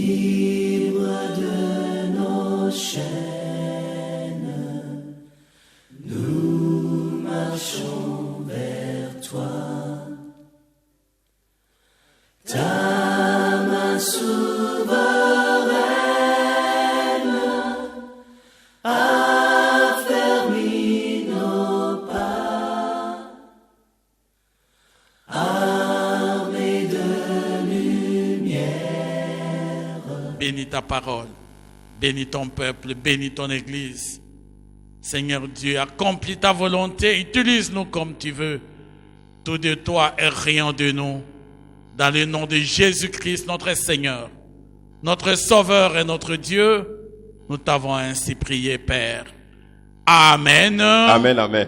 Libre de nos chaînes, nous marchons vers toi. Ta main souveraine a fermé nos pas, armés de lumière. Bénis ta parole, bénis ton peuple, bénis ton Église. Seigneur Dieu, accomplis ta volonté, utilise-nous comme tu veux. Tout de toi et rien de nous. Dans le nom de Jésus-Christ, notre Seigneur, notre Sauveur et notre Dieu, nous t'avons ainsi prié, Père. Amen. Amen, amen.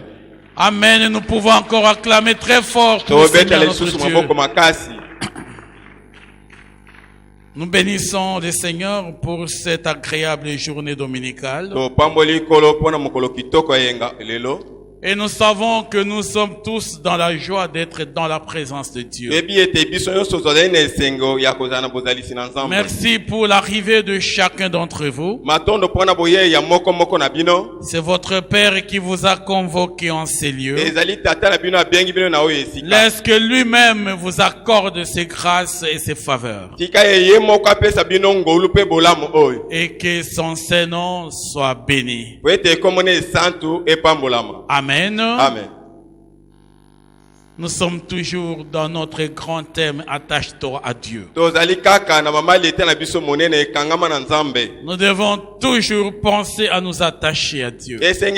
Amen. Nous pouvons encore acclamer très fort pour le Seigneur notre Dieu. Nous bénissons le Seigneur pour cette agréable journée dominicale. Et nous savons que nous sommes tous dans la joie d'être dans la présence de Dieu. Merci pour l'arrivée de chacun d'entre vous. C'est votre Père qui vous a convoqué en ces lieux. Laisse que lui-même vous accorde ses grâces et ses faveurs. Et que son Saint-Nom soit béni. Amen. Amen. Nous sommes toujours dans notre grand thème, attache-toi à Dieu. Nous devons toujours penser à nous attacher à Dieu. C'est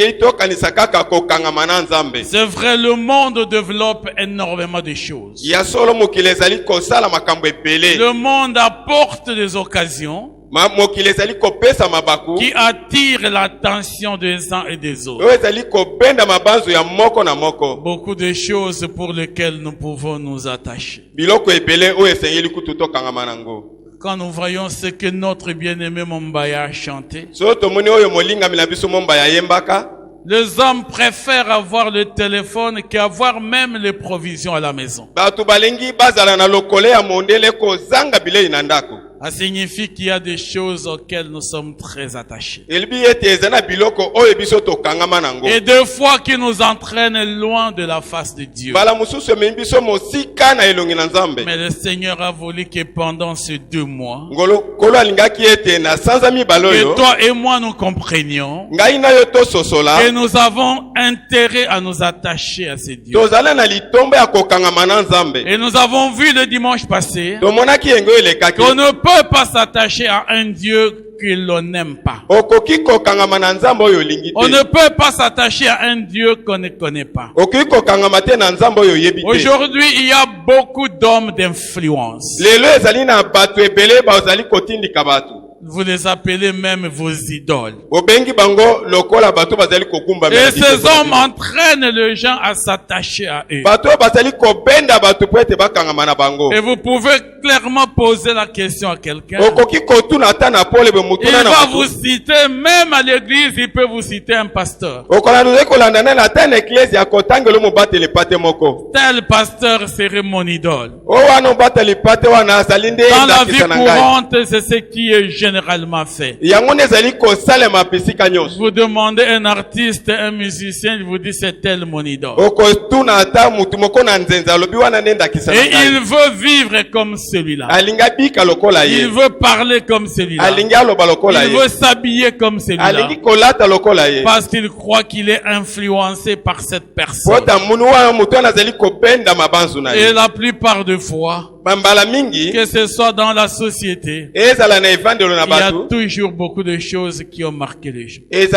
vrai, le monde développe énormément de choses. Le monde apporte des occasions qui attirent l'attention des uns et des autres. Beaucoup de choses pour lesquelles nous pouvons nous attacher. Quand nous voyons ce que notre bien-aimé Mombaya a chanté, les hommes préfèrent avoir le téléphone qu'avoir même les provisions à la maison. Ça signifie qu'il y a des choses auxquelles nous sommes très attachés. Et des fois qui nous entraînent loin de la face de Dieu. Mais le Seigneur a voulu que pendant ces 2 mois, que toi et moi nous comprenions que nous avons intérêt à nous attacher à ces dieux. Et nous avons vu le dimanche passé qu'on ne peut pas s'attacher à un Dieu que l'on n'aime pas. On ne peut pas s'attacher à un Dieu qu'on ne connaît pas. Aujourd'hui, il y a beaucoup d'hommes d'influence. Vous les appelez même vos idoles. Et ces hommes entraînent les gens à s'attacher à eux. Et vous pouvez clairement poser la question à quelqu'un. Il va vous citer, même à l'église, il peut vous citer un pasteur. Tel pasteur serait mon idole. Dans la vie courante, c'est ce qui est généralement fait. Vous demandez un artiste, un musicien, il vous dit c'est tel mon idole. Et il veut vivre comme celui-là. Il veut parler comme celui-là. Il veut s'habiller comme celui-là. Parce qu'il croit qu'il est influencé par cette personne. Et la plupart des fois, que ce soit dans la société, il y a toujours beaucoup de choses qui ont marqué les gens. Je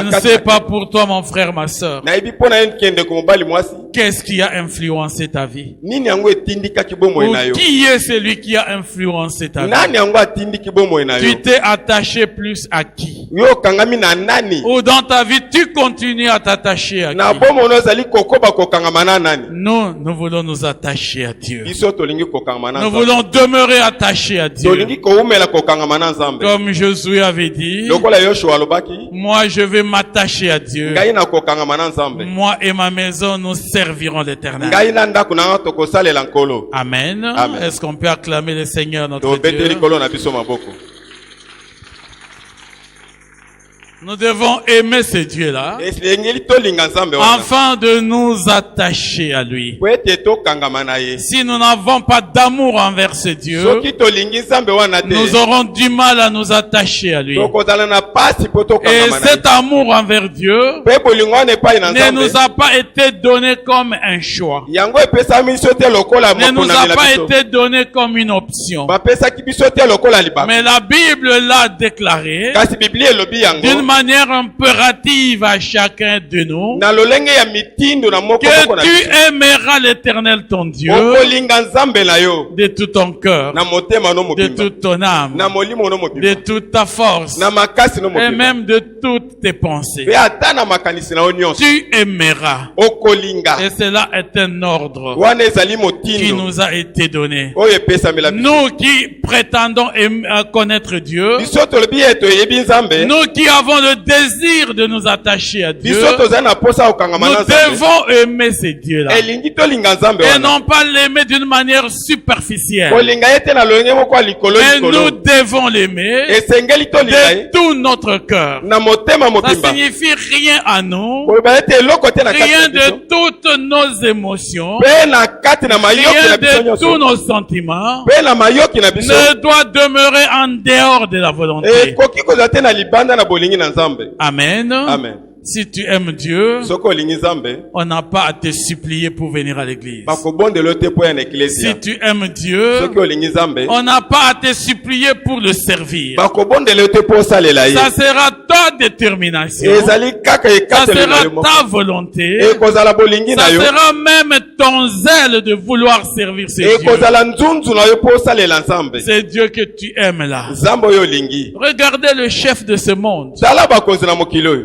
ne sais pas pour toi, mon frère, ma soeur. Qu'est-ce qui a influencé ta vie? Ou qui est celui qui a influencé ta vie? Tu t'es attaché plus à qui? Ou dans ta vie, tu continues à t'attacher à qui? Nous voulons nous attacher attachés à Dieu. biso tolingi kokangama na Nous Nzambe. voulons demeurer attachés à Dieu. Tolingi koumela kokangama na Nzambe. Comme Josué avait dit, Lokola Yoshua alobaki, moi je vais m'attacher à Dieu. ngai na kokangama na Nzambe. Moi et ma maison, nous servirons l'Éternel. Ngai na ndako na nga tokosalela nkolo. Amen. Amen. Est-ce qu'on peut acclamer le Seigneur notre Tobeteli Dieu? nkolo na biso maboko. Nous devons aimer ce Dieu-là Esengeli tolinga Nzambe wana. afin de nous attacher à lui. Po ete tokangama na ye. Si nous n'avons pas d'amour envers ce Dieu, Soki tolingi Nzambe wana te. nous aurons du mal à nous attacher à lui. Tokozala na pasi po Et tokangama na ye. cet amour envers Dieu Pe bolingo wana epai na ne Nzambe. nous a pas été donné comme un choix, Yango epesami biso te lokola ne nous a mokonamela pas biso. été donné comme une option. Bapesaki biso te lokola libaka. Mais la Bible l'a déclaré Kasi Biblia elobi d'une yango. manière impérative à chacun de nous Na lolenge ya mitindo na moko moko que na tu biso. aimeras l'Éternel ton Dieu Okolinga Nzambe na yo. de tout ton cœur, Na motema no de mobimba. toute ton âme, Na molimo no de mobimba. toute ta force Na makasi no et mobimba. même de toutes tes pensées. Pe ata na makanisi na yo nyonso. Tu aimeras. Okolinga. Et cela est un ordre Wana ezali qui motindo. nous a été donné. Oyo epesamela biso. Nous qui prétendons connaître Dieu, Biso tolobi ete oyebi Nzambe. nous qui avons le désir de nous attacher à Dieu, Biso tozali na posa okangama nous na Nzambe. devons aimer ce Dieu-là. Elingi tolinga Nzambe Et wana. non pas l'aimer d'une manière superficielle. Kolinga ete na lolenge moko ya likolo Mais nous likolo. devons l'aimer Esengeli tolinga de ye. tout notre cœur. Na motema Ça mobimba. signifie rien à nous, Koloba ete eloko te na kati rien na biso. de toutes nos émotions, Pe na kati na mayoki rien na biso de tous nyonso. nos sentiments Pe na mayoki na biso. ne doit demeurer en dehors de la volonté. Ekoki kozala te na libanda na bolingi na Nzambe. Amen. Amen. Si tu aimes Dieu, Soki olingi Nzambe, on n'a pas à te supplier pour venir à l'église. bakobondela yo te po ya na eklesia. Si tu aimes Dieu, Soki olingi Nzambe, on n'a pas à te supplier pour le servir. bakobondela yo te po osalela ye. Ça sera ta détermination. Ezali kaka Ça ekatelo na sera yo moko. ta volonté. Ekozala bolingi na Ça yo. sera même ton zèle de vouloir servir ce Dieu. Ekozala nzunzu na yo po osalela Nzambe. C'est Dieu que tu aimes là. Nzambe oyo olingi. Regardez le chef de ce monde. Tala bakonzi na mokili oyo.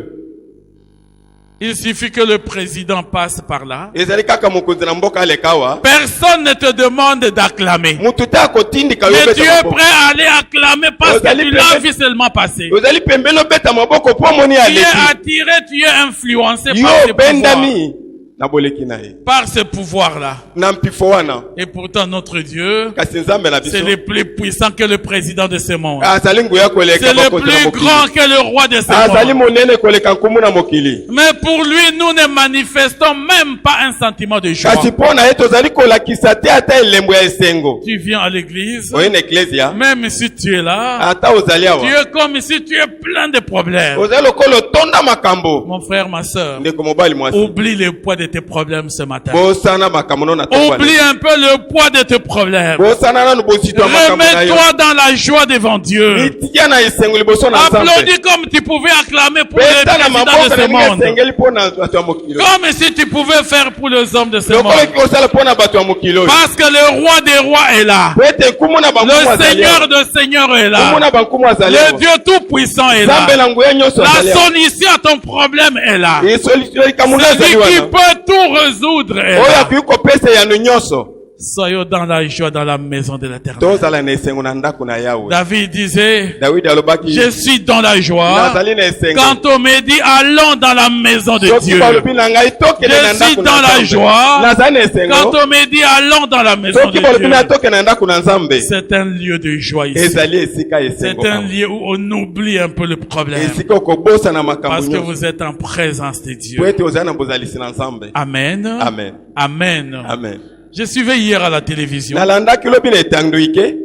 Il suffit que le président passe par là. Ezali kaka mokonzi na mboka aleka awa. Personne ne te demande d'acclamer. Mutu te akotindika yo Mais tu beta es maboko. prêt à aller acclamer parce que tu l'as vu seulement passer. Ozali pembeni obeta maboko po amoni Tu es aleki. attiré, tu es influencé Yo par ce pouvoir. bendami na boleki na ye. Par ce pouvoir-là. Na mpifo wana. Et pourtant notre Dieu, Kasi Nzambe na biso. c'est le plus puissant que le président de ce monde. Azali nguya koleka C'est le bakonzi na plus mokili. grand que le roi de ce Azali monde. monene koleka nkumu na mokili. Mais pour lui, nous ne manifestons même pas un sentiment de joie. Kasi mpo na ye tozali kolakisa te ata elembo ya esengo. Tu viens à l'église, Oye na eklesia. même si tu es là, Ata ozali tu awa. es comme si tu es plein de problèmes. Ozali lokolo tonda makambo. Mon frère, ma soeur, Ndeko mobali mwasi. oublie le poids de tes problèmes ce matin. Bosana makambo no na tokwana. Oublie un peu le poids de tes problèmes. Bosana nanu bosito ya makambo na yo. Remets-toi dans la joie devant Dieu. Itia na esengo liboso na Nzambe. Applaudis comme tu pouvais acclamer pour les Beta na présidents de maboko ce na ninga monde. esengeli mpo na bato ya mokili. Comme si tu pouvais faire pour les hommes de ce Lokolo monde. ki osala mpo na bato ya mokili oyo. Parce que le roi des rois est là. Po ete nkumu na bankumu Le azali Seigneur awa. de Seigneurs est Nkumu là. na bankumu azali Le awa. Dieu tout-puissant est là. Nzambe na nguya nyonso azali La awa. solution à ton problème est là. Likambo na azali Celui qui wana. peut tout résoudre est Oyo là. akoki kopesa yano nyonso. Soyons dans la joie dans la maison de l'Éternel. Tozala na esengo na ndako na Yawe. David disait, Dawidi alobaki. je suis dans la joie Nazali na esengo. quand on me dit allons dans la maison de Soki Dieu. balobi na ngai tokende na Je suis ndako dans na la Nzambe. joie Nazali na esengo. quand on me dit allons dans la maison Soki de balobi na Dieu. tokende na ndako na Nzambe. C'est un lieu de joie ici. Ezali esika esengo. C'est un lieu où on oublie un peu le problème. Esika okobosa na makambo Parce que nyonso. vous êtes en présence de Po Dieu. ete ozali na bozalisi na Nzambe. Amen. Amen. Amen. Amen. Je suivais hier à la télévision, Nalandaki lobi na etando ike.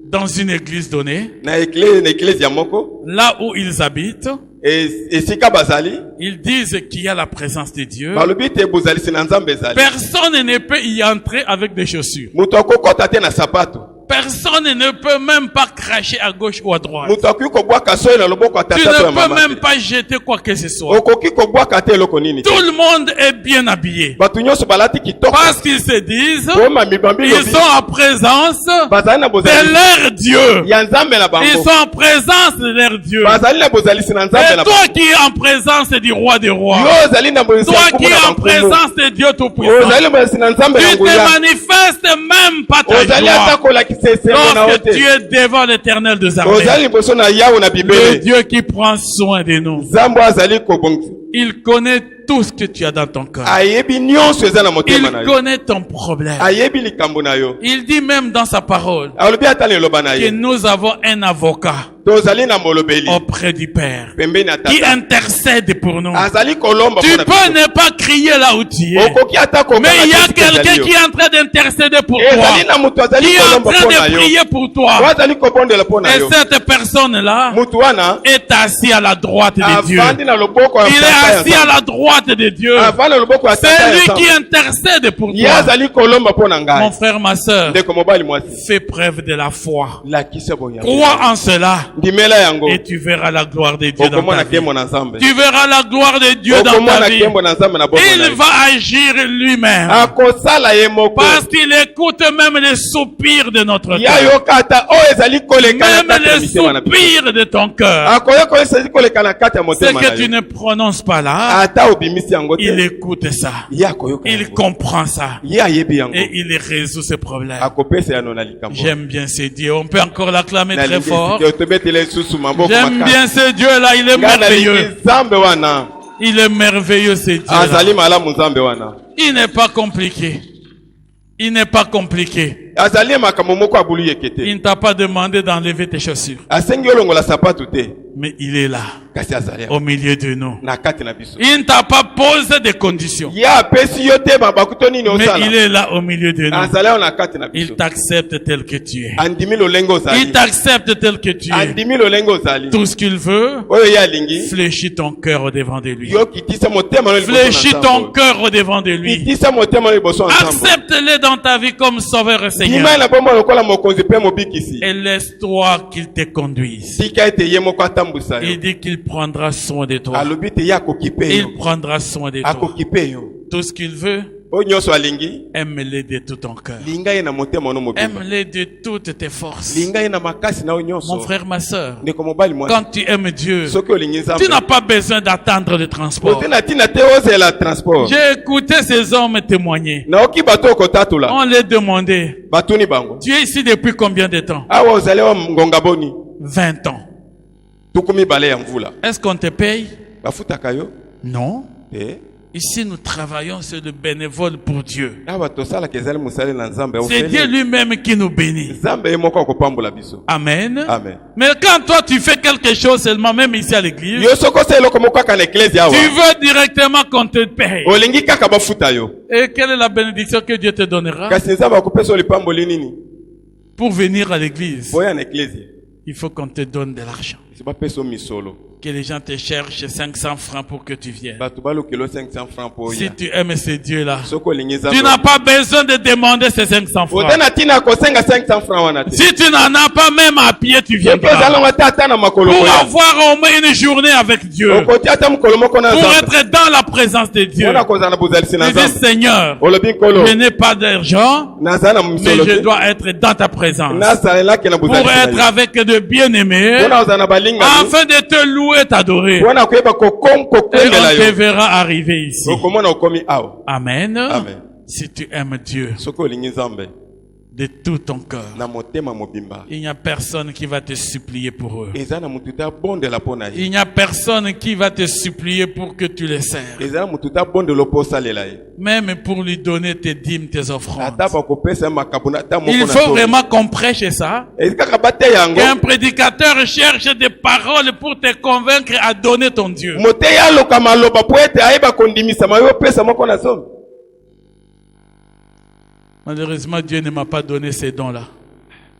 dans une église donnée, Na eklesi ya moko. là où ils habitent, Esika bazali. ils disent qu'il y a la présence de Dieu. Balobi te bozalisi na Nzambe ezali. Personne ne peut y entrer avec des chaussures. Mutu akokota te na sapato. Personne ne peut même pas cracher à gauche ou à droite. Moto akoki kobwaka soyi na loboko ya Tu tata to ya ne peux mama même te. pas jeter quoi que ce soit. Okoki kobwaka te eloko nini te. Tout le monde est bien habillé. Bato nyonso balati kitoko. Parce qu'ils se disent, Boma mibambi ils lobi. sont en présence Bazali na de bozali. leur Dieu. Ya nzambe na Ils bango. sont en présence de leur Dieu. Bazali na bozalisi na nzambe Et na toi bango. qui es en présence du roi des rois, Yo ozali na bozalisi toi na qui es en bango. présence de Dieu Tout-Puissant, Ozali na bozalisi na nzambe na tu te nguya. manifestes même pas ta Ozali ata joie kolakisa esengo na lorsque yo tu te. es devant l'Éternel des armées. Ozali liboso na Yawe na Le Bibele. Dieu qui prend soin de nous. Nzambe azali kobongisa. Il connaît tout ce que tu as dans ton cœur. Ayebi nyonso eza na motema na Il yo. connaît ton problème. Ayebi likambo na yo. Il dit même dans sa parole Alobi ata na eloba na que ye. nous avons un avocat Tozali na molobeli. auprès du Père Pembeni na qui tata. intercède pour nous. Azali kolomba Tu mpona peux biso. ne pas crier là où tu es, Okoki ata kokanga mais il y a te ezali quelqu'un yo. qui est en train d'intercéder pour Ezali toi, na mutu azali qui est en kolomba train mpona de yo. prier pour toi. Azali kobondela mpona Et yo. cette personne-là Mutu wana est assis à la droite de Dieu. avandi na loboko ya Il est tata ya assis à Nzambe. la droite de Dieu. Avandi na loboko ya C'est tata ya lui qui Nzambe. intercède pour Ye toi. azali kolomba mpona Mon ngai. frère, ma sœur, Ndeko mobali mwasi. fais preuve de la foi. Lakisa boya. Crois en cela Ndimela yango. et tu verras la gloire de Dieu dans ta Okomona vie. kembo na Nzambe. Tu verras la gloire de Dieu dans ta Okomona vie. kembo na Nzambe na bomo na Il yo. va agir lui-même. Akosala ye moko. Parce qu'il écoute même les soupirs de notre Ya cœur. yoka ata oyo ezali koleka na Même kati ya les mitema na biso. soupirs de ton cœur. Akoya koyesa ezali koleka na kati ya Ce motema na que tu yo. ne prononces pas là, Ata obimisi yango il te. écoute ça. Ye akoyoka Il yango. comprend ça. Ye ayebi yango. Et il résout ses problèmes. Akopesa yano na likambo. J'aime bien ce Dieu. On peut encore l'acclamer très Nalingi fort. esika tobetela lisusu maboko J'aime makasi. bien ce Dieu-là. Il est Nga nalingi merveilleux. Nzambe wana. Il est merveilleux ce Dieu-là. Azali malamu Nzambe wana. Il n'est pas compliqué. Il n'est pas compliqué. Azali makambo moko abulu yekete. Il ne t'a pas demandé d'enlever tes chaussures. Asengi olongola sapatu te. Mais il est là, Kasi azali au milieu de nous. na kati na biso. Il ne t'a pas posé de conditions. Ye apesi yo te babakuto nini Mais il osala. est là au milieu de nous. Azali ayo na kati na biso. Il t'accepte tel que tu es. Andimi lolenge ozali. Il t'accepte tel que tu es. Andimi lolenge ozali. Tout ce qu'il veut, Oyo ye alingi. fléchis ton cœur au devant de lui. Yo kitisa motema no liboso na Fléchis ton Nzambe. cœur au devant de lui. Kitisa motema no liboso na Nzambe. Accepte-le dans ta vie comme sauveur et Seigneur. Ndima na bomba lokola mokonzi pe mobikisi. Et laisse-toi qu'il te conduise. Tika ete ye moko atambusa yo. Il dit qu'il prendra soin de toi. Alobi te ye akokipe yo. Il prendra soin de toi. Akokipe yo. Tout ce qu'il veut, Oyo nyonso alingi. aime-le de tout ton cœur. Linga ye na motema no mobimba. Aime-le de toutes tes forces. Linga ye na makasi na oyo Mon nyonso. frère, ma soeur, Ndeko mobali mwasi. quand tu aimes Dieu, Soki olingi Nzambe. tu n'as pas besoin d'attendre le transport. Ote na tina te ozela transport. J'ai écouté ces hommes témoigner. Naoki bato okotatula. On les demandait, Batuni bango. tu es ici depuis combien de temps? Awa ozali wa ngonga boni. 20 ans. Tuku mibale ya mvula. Est-ce qu'on te paye? Bafutaka yo. Non. Eh. Ici, nous travaillons sur le bénévole pour Dieu. Awa tosalaka ezali mosali na Nzambe. C'est Dieu lui-même qui nous bénit. Nzambe ye moko akopambola biso. Amen. Amen. Mais quand toi, tu fais quelque chose seulement, même ici à l'église, Yo soko se eloko moko kaka na eklezia awa. tu veux directement qu'on te paye. Olingi kaka bafuta yo. Et quelle est la bénédiction que Dieu te donnera Kasi Nzambe akopesa olipamboli nini? pour venir à l'église? Boya na eklezia. Il faut qu'on te donne de l'argent. Si bapesa misolo. Que les gens te cherchent 500 francs pour que tu viennes. Bato balokelo 500 francs po Si ya. tu aimes ce Dieu-là, Soko olingi Nzambe. tu n'as pas besoin de demander ces 500 francs. Otana tina kosenga 500 francs wana te. Si tu n'en as pas, même à pied, tu Yope viendras. ozalonga te ata na makolo Pour koya. avoir au moins une journée avec Dieu. Okoti ata mokolo moko na Pour Nzambe. être dans la présence de Dieu. Wana kozala na bozalisi na Tu dis, Nzambe. Seigneur, Olobi nkolo. je n'ai pas d'argent, Nazala na mais misolo je te. dois être dans ta présence. Nasalelaki na Pour bozalisi na être yo. avec de bien-aimés, Wana ozala na balinga. afin de te louer, t'adorer. Wana koyeba Et on kokwembela te yo. verra arriver ici. Okomona okomi awa. Amen. Amen. Si tu aimes Dieu Soki olingi Nzambe de tout ton cœur, na motema mobimba. il n'y a personne qui va te supplier pour eux. Eza na mutu ta bondela pona ye. Il n'y a personne qui va te supplier pour que tu les sers. Eza na mutu ta bondela po salela ye. Même pour lui donner tes dîmes, tes offrandes. Ata ba kopesa makabuna ta moko na. Il faut vraiment qu'on prêche ça. Ezika kabate yango. Qu'un prédicateur cherche des paroles pour te convaincre à donner ton Dieu. Moteya loka maloba po ete ayeba kondimisa mayo pesa moko na somme. Malheureusement, Dieu ne m'a pas donné ces dons-là.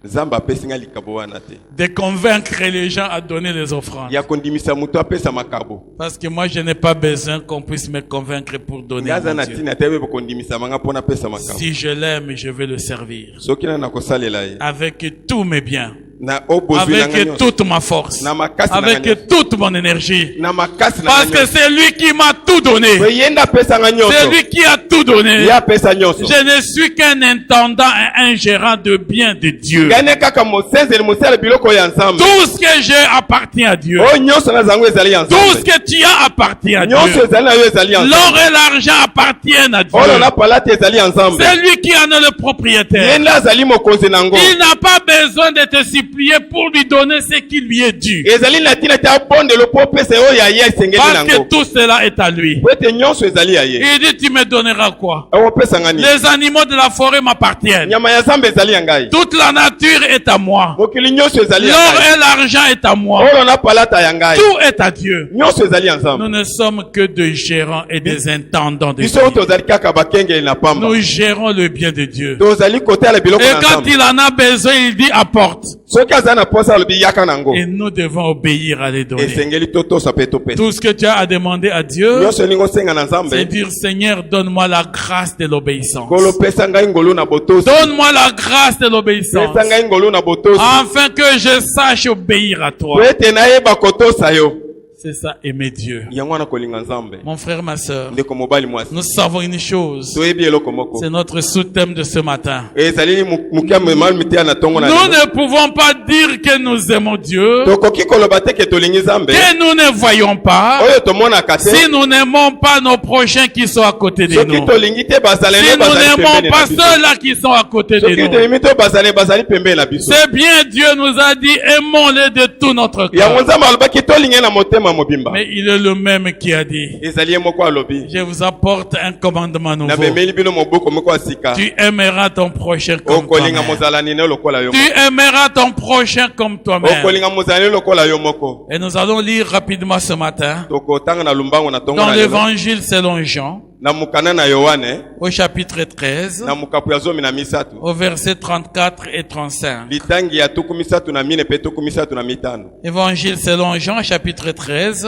Nzambe apesi nga likabo wana te. De convaincre les gens à donner les offrandes. Ya kondimisa mutu apesa makabo. Parce que moi, je n'ai pas besoin qu'on puisse me convaincre pour donner à Ngaza mon na Dieu. tina te be kondimisa manga pona pesa makabo. Si je l'aime, je vais le servir. Soki na kosalela ye. Avec tous mes biens. Na obozwi na Avec toute ma force. Na makasi na nganyos. Avec toute mon énergie. Na makasi na Parce que c'est lui qui m'a tout donné. we yenda pesa nga nyonso. C'est lui qui a tout donné. Ya pesa nyonso. Je ne suis qu'un intendant et un gérant de biens de Dieu. Gane kaka mosenzeli mosala biloko ya Nzambe. Tout ce que j'ai appartient à Dieu. O nyonso na zango ezali ya Tout ce Nzambe. que tu as appartient à Nyonso Dieu. ezali na yo ezali ya Nzambe. L'or et l'argent appartiennent à Dieu. Olo na palate ezali ya Nzambe. C'est lui qui en est le propriétaire. Yenda azali mokonzi nango. Il n'a pas besoin de te supplier pour lui donner ce qui lui est dû. Ezali na tina ta bonde lo po pesa yo ya ye esengeli Parce que nango. tout cela est à lui. Wete nyonso ezali ya ye. Il dit, tu me donneras quoi? O pesa ngani. Les animaux de la forêt m'appartiennent. Nyama ya Nzambe ezali ya ngai. Toute la nature est à moi. Mokili nyonso ezali ya L'or ngai. et l'argent est à moi. Olo na palata ya ngai. Tout est à Dieu. Nyonso ezali ya Nous Nzambe. ne sommes que des gérants et des intendants de Biso Dieu. tozali kaka bakengeli na pamba. Nous gérons le bien de Dieu. Tozali kotala biloko Et na quand Nzambe. il en a besoin, il dit apporte. Soki aza na posa alobi yaka nango. Et nous devons obéir à les donner. Esengeli totosa pe topesa. Tout ce que tu as à demander à Dieu, Nyonso ningo senga na Nzambe. c'est dire Seigneur, donne-moi la grâce de l'obéissance. Kolo pesa ngai ngolu na botosi. Donne-moi la grâce de l'obéissance. Pesa ngai ngolu na botosi. Afin que je sache obéir à toi. Wete na yeba kotosa yo. C'est ça, aimer Dieu. Yango na kolinga Nzambe. Mon frère, ma sœur, Ndeko mobali mwasi. nous savons une chose. Toyebi eloko moko. C'est notre sous-thème de ce matin. Ezali mukia mal mitia na tongo na. Nous ne pouvons pas dire que nous aimons Dieu, Tokoki koloba te ke tolingi Nzambe. que nous ne voyons pas, Oyo tomona kate. si nous n'aimons pas nos prochains qui sont à côté de Soki nous. tolingi te bazale Si ne nous bazali n'aimons pembeni pas na biso. ceux-là qui sont à côté de Soki nous. tolingi te bazali pembeni na biso. C'est bien, Dieu nous a dit, aimons-les de tout notre Yango cœur. Nzambe alobaki tolingi na motema mobimba. Mais il est le même qui a dit, Ezali ye moko alobi. je vous apporte un commandement Na nouveau. memeli bino moboko moko asika. Tu aimeras ton prochain comme Okolinga toi-même. mozalani ne lokola yo. Tu aimeras ton prochain comme toi-même. Okolinga mozalani lokola yo moko. Et nous allons lire rapidement ce matin Tokotanga na lumbango na tongo dans na lelo. l'évangile selon Jean, Na mukana na Yohane. au chapitre 13, Na mukapu ya zomi na misatu. au verset 34 et 35. Litangi ya tuku misatu na mine pe tuku misatu na mitano. Évangile selon Jean, chapitre 13.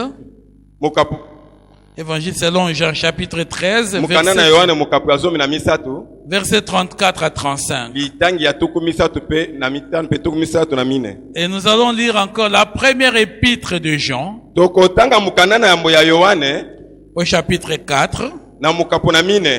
Mukapu. Évangile selon Jean, chapitre 13, Mukana na Yohane mukapu ya zomi na misatu. verset 34 à 35. Litangi ya tuku misatu pe na mitano pe tuku misatu na mine. Et nous allons lire encore la première épître de Jean, Tokotanga mukana na yambo ya Yohane. au chapitre 4, Na mukapu na mine.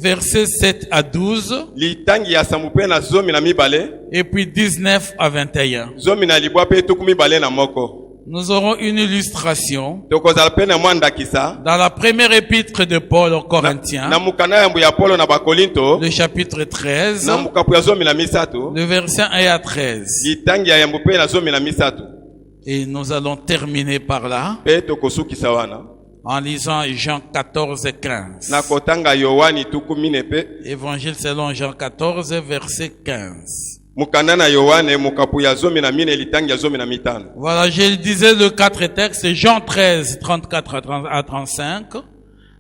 versets 7 à 12, Litangi ya samupe na zomi na mibale. et puis 19 à 21. Zomi na libwa pe tuku mibale na moko. Nous aurons une illustration Tokozala pe na mwanda kisa. dans la première épître de Paul aux Corinthiens, Na mukana yambo ya Paulo na Bakolinto. le chapitre 13, Na mukapu ya zomi na misatu. le verset 1 à 13. Litangi ya yambo pe na zomi na misatu. Et nous allons terminer par là Pe tokosukisa wana. en lisant Jean 14 et 15. Na kotanga Yohani tuku mine pe. Évangile selon Jean 14, verset 15. Mukana na Yohane mukapu ya zomi na mine litangi ya zomi na mitano. Voilà, je disais le 4 textes, Jean 13, 34 à 35,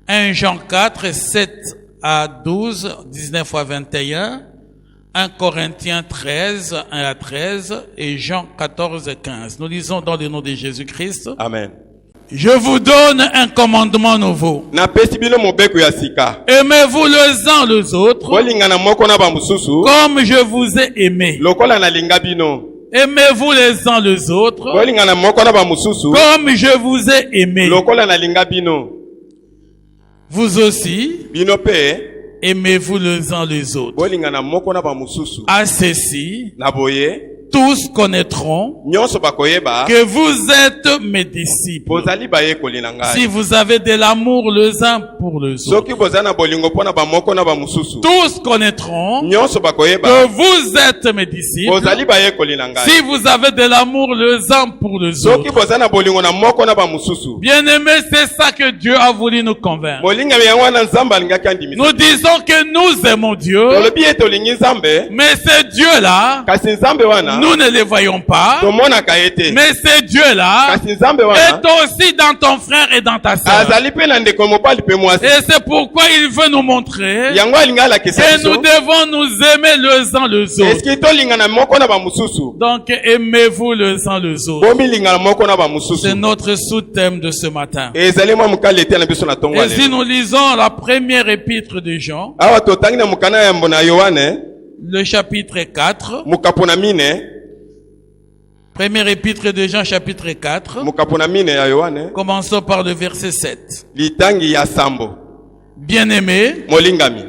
1 Jean 4, 7 à 12, 19 à 21, 1 Corinthiens 13, 1 à 13 et Jean 14, 15. Nous lisons dans le nom de Jésus-Christ. Amen. Je vous donne un commandement nouveau. Na pesi bino mobeko ya sika. Aimez-vous les uns les autres Bolingana moko na ba mususu. comme je vous ai aimé. Lokola na linga bino. Aimez-vous les uns les autres Bolingana moko na ba mususu. comme je vous ai aimé. Lokola na linga bino. Vous aussi, Bino pe. aimez-vous les uns les autres. Bolingana moko na ba mususu. À ceci, Na boye. tous connaîtront Nyonso bakoyeba. que vous êtes mes disciples. Bozali baye kolina ngai. Si vous avez de l'amour les uns pour les autres. Soki bozana bolingo pona ba moko na ba mususu. Tous connaîtront Nyonso bakoyeba. que vous êtes mes disciples. Bozali baye kolina ngai. Si vous avez de l'amour les uns pour les Soki autres. bozana bolingo na moko na ba mususu. Bien-aimés, c'est ça que Dieu a voulu nous convaincre. Molinga yango na Nzambe alingaki andimisa. Nous disons que nous aimons Dieu, Tolobi ete olingi Nzambe. mais c'est Dieu là Kasi Nzambe wana. Nous ne les voyons pas, tomonaka ye te. mais ces dieux-là Kasi nzambe wana est aussi dans ton frère et dans ta sœur. azali mpe na ndeko mobali mpe mwasi. Et c'est pourquoi il veut nous montrer Yango alingi alakisa et nous biso. devons nous aimer les uns les autres. Eske tolingana moko na bamosusu? Donc aimez-vous les uns les autres. Bomilingana moko na C'est bamosusu. notre sous-thème de ce matin. Ezali mwa mokali ete na biso na tongo Et si ale. nous lisons la première épître de Jean, Awa totangi na mokana ya mbona Yohane, le chapitre 4, mukapo na mine, première épître de Jean chapitre 4, mukapo na mine ya Yohane, commençons par le verset 7. litangi ya sambo. Bien-aimés, Molingami.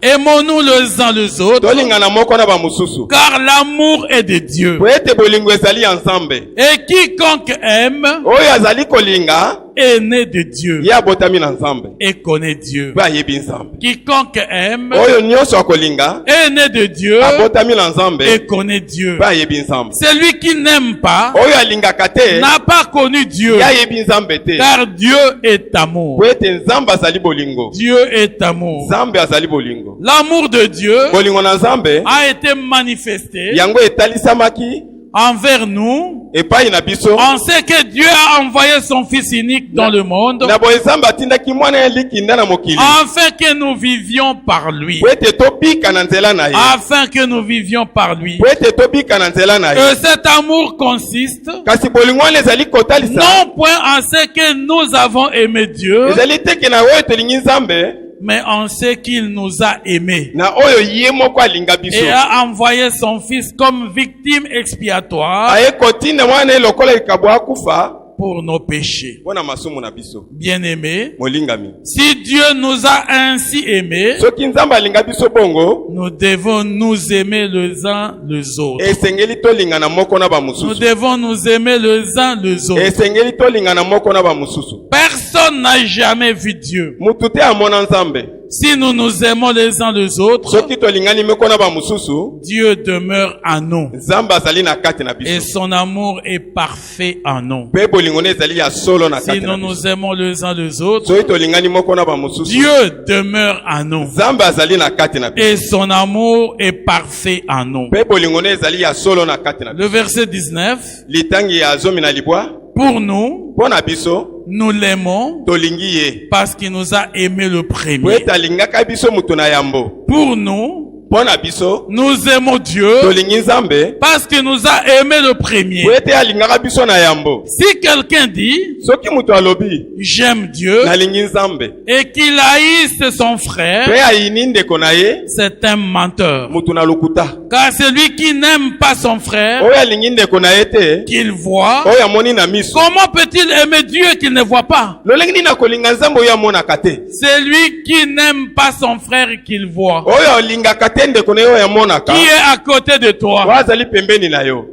aimons-nous les uns les autres, Tolingana moko na bamosusu. car l'amour est de Dieu. Po ete bolingo ezali ya Nzambe. Et quiconque aime Oyo azali kolinga, est né de Dieu ye abotami na Nzambe. et connaît Dieu. Pe ayebi Nzambe. Quiconque aime Oyo nyonso akolinga, est né de Dieu abotami na Nzambe. et connaît Dieu. Pe ayebi Nzambe. Celui qui n'aime pas Oyo alingaka te, n'a pas connu Dieu, ye ayebi Nzambe te. car Dieu est amour. Po ete Nzambe azali bolingo. Dieu est amour. Nzambe azali bolingo. L'amour de Dieu Bolingo na Nzambe, a été manifesté yango etalisamaki, envers nous. epai na biso. On sait que Dieu a envoyé son Fils unique dans le monde Na boye Nzambe atindaki mwana ye likinda na mokili. afin que nous vivions par lui. Po ete tobika na nzela na ye. Afin que nous vivions par lui. Po ete tobika na nzela na ye. Et cet amour consiste Kasi bolingo wana ezali kotalisa. non point en ce que nous avons aimé Dieu, Ezali teke na oyo tolingi Nzambe, mais en ce qu'il nous a aimés na oyo ye moko alinga biso. et a envoyé son Fils comme victime expiatoire Aye kotinda mwana ye lokola likabo akufa, pour nos péchés. mpona masumu na biso. Bien-aimés, Molingami. si Dieu nous a ainsi aimés, Soki Nzambe alinga biso bongo, nous devons nous aimer les uns les autres. esengeli tolingana moko na Nous bamosusu. devons nous aimer les uns les autres. Esengeli tolingana moko na bamosusu. Personne n'a jamais vu Dieu. Mutu te amona Nzambe. Si nous nous aimons les uns les autres, Soki tolingani moko na bamosusu, Dieu demeure en nous. Nzambe azali na kati na Et biso. son amour est parfait en nous. Pe bolingo ne ezali ya solo na Si kati nous na nous biso. aimons les uns les autres, Soki tolingani moko na bamosusu, Dieu demeure en nous. Nzambe azali na kati na biso. Et son amour est parfait en nous. Pe bolingo ne ezali ya solo na kati na biso. Le verset 19, Litangi ya zomi na libwa, pour nous, mpona biso, nous l'aimons tolingi ye. parce qu'il nous a aimé le Po premier. ete alingaka biso mutu na yambo. Pour nous, Mpona biso, nous aimons Dieu tolingi Nzambe. parce qu'il nous a aimé le premier. Po ete alingaka biso na yambo. Si quelqu'un dit, Soki mutu alobi, j'aime Dieu, nalingi Nzambe, et qu'il haïsse son frère, pe ayini ndeko na ye, c'est un menteur. mutu na lokuta. Car celui qui n'aime pas son frère, Oyo alingi ndeko na ye te, qu'il voit, oyo amoni na miso. comment peut-il aimer Dieu qu'il ne voit pas? Lolenge nini akolinga Nzambe oyo amonaka te? Celui qui n'aime pas son frère qu'il voit, Oyo alingaka te ndeko na ye oyo amonaka, qui est à côté de oyo toi. azali pembeni na yo.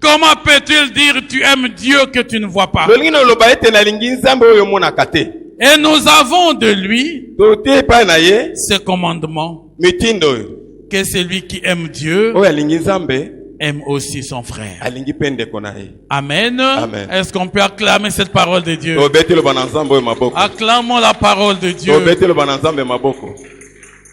Comment peut-il dire tu aimes Dieu que tu ne vois pas? Lolenge noloba ete nalingi Nzambe oyo amonaka te. Et nous avons de lui Tote epai na ye, ce commandement, mitindo oyo. que celui qui aime Dieu Oyo alingi Nzambe, aime aussi son frère. alingi pe ndeko na ye. Amen. Amen. Est-ce qu'on peut acclamer cette parole de Dieu? Tobeti loba na Nzambe oyo maboko. Acclamons la parole de Dieu. Tobeti loba na Nzambe maboko.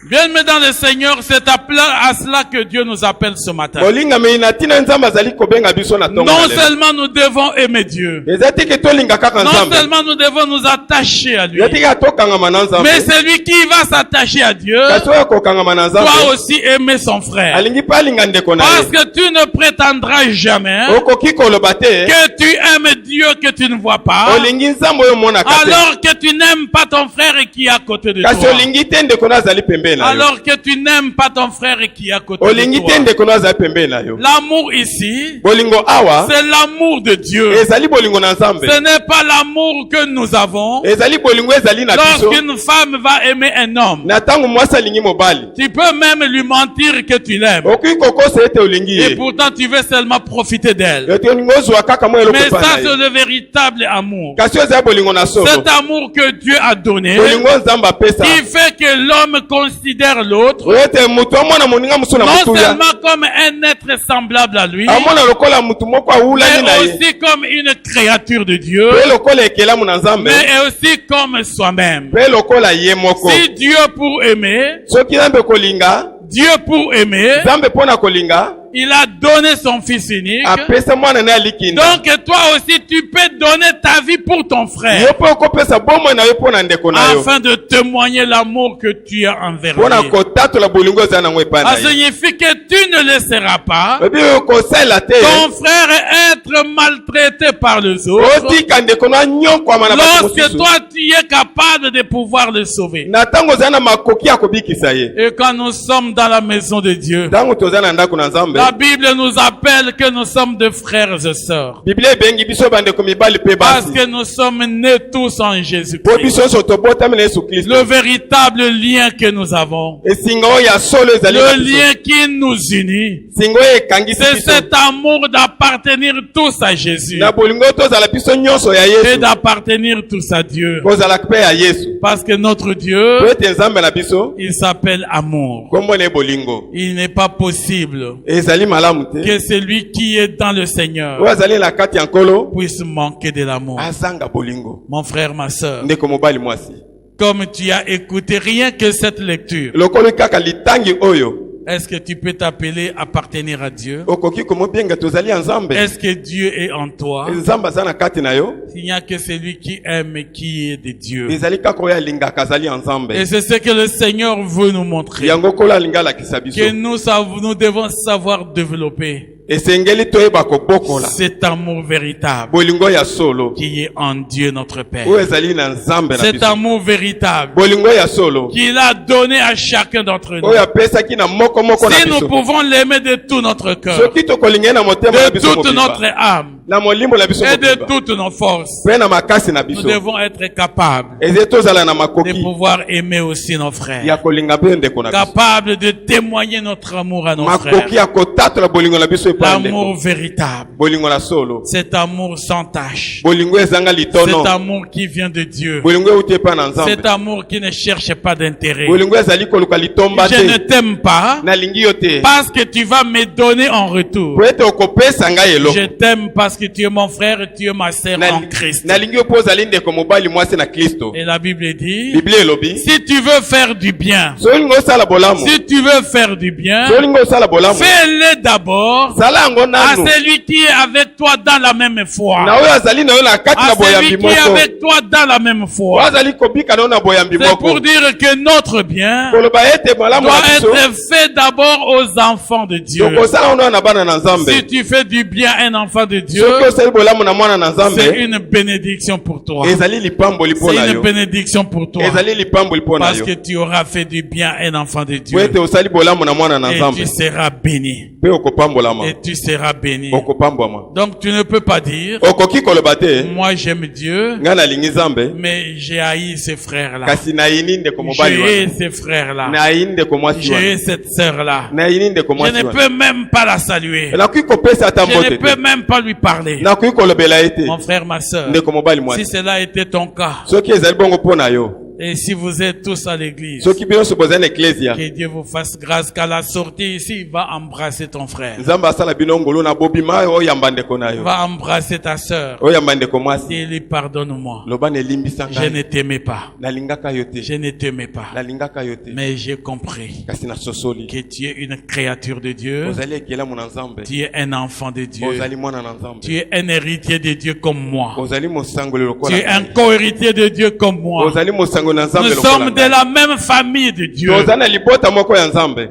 Bien-aimés dans le Seigneur, c'est à cela que Dieu nous appelle ce matin. Bolinga me ina tina Nzambe azali kobenga biso na tongo. Non seulement nous devons aimer Dieu, Eza te ke tolinga kaka non Nzambe. seulement nous devons nous attacher à lui, Eza te ke atokanga na Nzambe. mais celui qui va s'attacher à Dieu Kasi oyo akokanga na Nzambe. doit aussi aimer son frère. Alingi pa alinga ndeko na Parce ye. que tu ne prétendras jamais Okoki koloba te, que tu aimes Dieu que tu ne vois pas, olingi Nzambe oyo monaka te. alors que tu n'aimes pas ton frère qui est à côté de Kasi toi. olingi te ndeko na azali pembeni na yo. Alors que tu n'aimes pas ton frère qui est à côté de Olingi te toi. ndeko na azali pembeni na yo. L'amour ici, Bolingo awa, c'est l'amour de Dieu. ezali bolingo na Nzambe. Ce n'est pas l'amour que nous avons Ezali bolingo ezali na biso. lorsqu'une femme va aimer un homme. Na tango mwasi alingi mobali. Tu peux même lui mentir que tu l'aimes. Okoki kokosa ete olingi Et ye. pourtant tu veux seulement profiter d'elle. Ete olingo ozwa kaka mwa eloko Mais pa ça na c'est ye. le véritable amour. Kasi oyo ezali bolingo na solo. Cet amour que Dieu a donné, Bolingo Nzambe apesa. qui fait que l'homme considère l'autre Oyo ete mutu amona moninga musu na non mutu ya. seulement comme un être semblable à lui, Amona lokola mutu moko awulani na mais ye. aussi comme une créature de Dieu, Pe lokola ekelamu na Nzambe. mais aussi comme soi-même. Pe lokola ye moko. Si Dieu pour aimer, Soki Nzambe kolinga, Dieu pour aimer, Nzambe pona kolinga, Il a donné son fils unique. apesa mwana na likinda Donc toi aussi tu peux donner ta vie pour ton yo frère. mpe okopesa bomoi na yo mpo na ndeko na yo Afin de témoigner l'amour que tu as envers mpo na lui. kotatola bolingo eza nango epai na Ça ye signifie que tu ne laisseras pas oyebi okosalela te ton frère être maltraité par les autres. otika ndeko na anyokwama na bato Lorsque mosusu toi tu es capable de pouvoir le sauver. na ntango ozala na makoki ya kobikisa ye Et quand nous sommes dans la maison de Dieu, ntango toza na ndako na nzambe la Bible nous appelle que nous sommes des frères et sœurs. biblia ebengi biso bandeko mibali mpe Parce basi que nous sommes nés tous en po Jésus-Christ. biso nyonso tobotami na yesu kristo Le véritable lien que nous avons, esinga oyo ya solo ezali na le biso lien qui nous unit, singa oyo ekangisi c'est biso cet amour d'appartenir tous à Jésus na bolingo tozala biso nyonso ya et yesu d'appartenir tous à Dieu. kozala mpe ya yesu Parce que notre po Dieu, ete nzambe na biso il s'appelle amour. kombo na ye bolingo Il n'est pas possible ezali malamu te que celui qui est dans le Seigneur oyo azali na kati ya nkolo puisse manquer de l'amour. azanga bolingo Mon frère, ma sœur, ndeko mobali mwasi comme tu as écouté rien que cette lecture, lokolo kaka litangi oyo est-ce que tu peux t'appeler appartenir à Dieu? okoki komobenga tozali ya nzambe Est-ce que Dieu est en toi? nzambe aza na kati na yo Il n'y a que celui qui aime et qui est de Dieu. ezali kaka oyo alingaka azali ya nzambe Et c'est ce que le Seigneur veut nous montrer. yango kolo alingi alakisa biso Que nous devons savoir développer esengeli toyeba kobokola cet amour véritable bolingo ya solo qui est en Dieu notre Père. oyo ezali na nzambe na Cet biso amour véritable bolingo ya solo qu'il a donné à chacun d'entre nous. oyo apesaki na moko moko na Si nous biso pouvons l'aimer de tout notre cœur, soki tokolinga ye na motema na de biso toute mobimba notre âme na molimo na biso et de mobimba toutes nos forces, mpe na makasi na nous biso devons être capables eze tozala na de makoki pouvoir aimer aussi nos ya frères, kolinga mpe ndeko na biso capables de témoigner notre amour à nos frères. makoki ya kotatola bolingo na biso epai ya L'amour ndeko véritable, bolingo na solo cet amour sans tache, bolingo ezanga cet litono amour qui vient de Dieu, bolingo euti epai na nzambe cet amour qui ne cherche pas d'intérêt. bolingo ezali koluka litomba Je ne te t'aime pas nalingi yo te parce que tu vas me donner en retour. po ete okopesa ngai eloko Je t'aime parce que tu es mon frère et tu es ma sœur en Christ. nalingi yo mpo ozali ndeko mobali mwasi na kristo Et la Bible dit, biblia elobi si tu veux faire du bien, so olingi osala bolamu si tu veux faire du bien, so olingi osala bolamu fais-le d'abord sala yango à nanu celui qui est avec toi dans la même na foi. oyo azali na yo na kati À na celui boyambi qui est moko avec toi dans la même oyo foi. azali kobika na yo na boyambi C'est pour moko dire que notre bien koloba ete malamu doit na biso être fait d'abord aux enfants de Dieu. tokosala ono na bana na nzambe Si tu fais du bien à un enfant de Dieu, soki osali bolamu na mwana na c'est nzambe une bénédiction pour toi. ezali lipamboli mpo na C'est une yo bénédiction pour toi. ezali lipamboli mpo na Parce yo que tu auras fait du bien à un enfant de po Dieu. ete osali bolamu na mwana na Et nzambe tu seras béni. mpe okopambolama Et tu seras béni. okopambwama Donc tu ne peux pas dire, okoki koloba te moi j'aime Dieu, ngai nalingi nzambe mais j'ai haï ces frères-là. kasi nayini ndeko mobali J'ai wana haï ces frères-là. nayini ndeko mwasi J'ai wana haï cette sœur-là. nayini ndeko Je mwasi ne wana peux même pas la saluer. nakoki kopesa ata Je ne mbote peux te même pas lui parler. nakoki kolobela ye te Mon frère, ma sœur, ndeko mobali si mwasi cela était ton cas, soki ezali bongo mpo na yo et si vous êtes tous à l'église, soki bino nyonso bozali na eklesia que Dieu vous fasse grâce qu'à la sortie ici, va embrasser ton frère. nzambe asala bino ngolu na bobima oyamba ndeko na yo Va embrasser ta sœur. oyamba ndeko mwasi Dis-lui, pardonne-moi. loba na elimbisa Je ngai ne t'aimais pas. nalingaka yo te Je ne t'aimais pas. nalingaka yo te Mais j'ai compris kasi nasosoli que tu es une créature de Dieu. ozali ekelamu na nzambe Tu es un enfant de Dieu. ozali mwana na nzambe Tu es un héritier de Dieu comme moi. ozali mosangoli Tu lokola es un co-héritier de Dieu comme moi. ozali mosangoli na nzambe Nous lokola sommes de la même famille de Dieu. toza na libota moko ya nzambe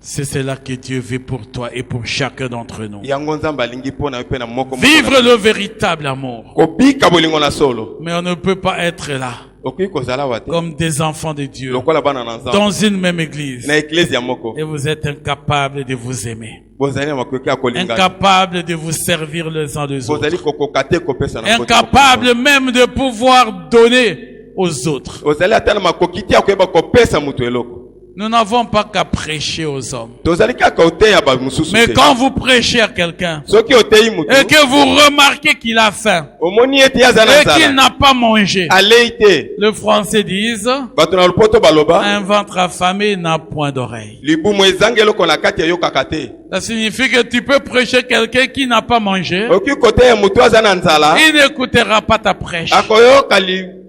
C'est cela que Dieu veut pour toi et pour chacun d'entre nous. yango nzambe alingi mpo na yo mpe na moko Vivre le véritable amour. kobika bolingo na solo Mais on ne peut pas être là okoki kozala wa te comme des enfants de Dieu lokola bana na nzambe dans une même église na eklesia moko et vous êtes incapables de vous aimer, bozali na makoki ya kolinga incapables de vous servir les uns les autres, bozali kokoka te kopesa na incapables même de pouvoir donner aux autres. ozali ata na makoki te ya koyeba kopesa moto eloko Nous n'avons pas qu'à prêcher aux hommes. tozali kaka oteya bamosusu Mais te quand vous prêchez à quelqu'un soki oteyi moto et que vous remarquez qu'il a faim omoni ete ye aza na et qu'il nzala n'a pas mangé, alei te les Français disent, bato na lopoto baloba un ventre affamé n'a point d'oreille. libumu ezangi eloko na kati eyokaka te Ça signifie que tu peux prêcher quelqu'un qui n'a pas mangé. okoki koteya moto aza na nzala Il n'écoutera pas ta prêche. akoyoka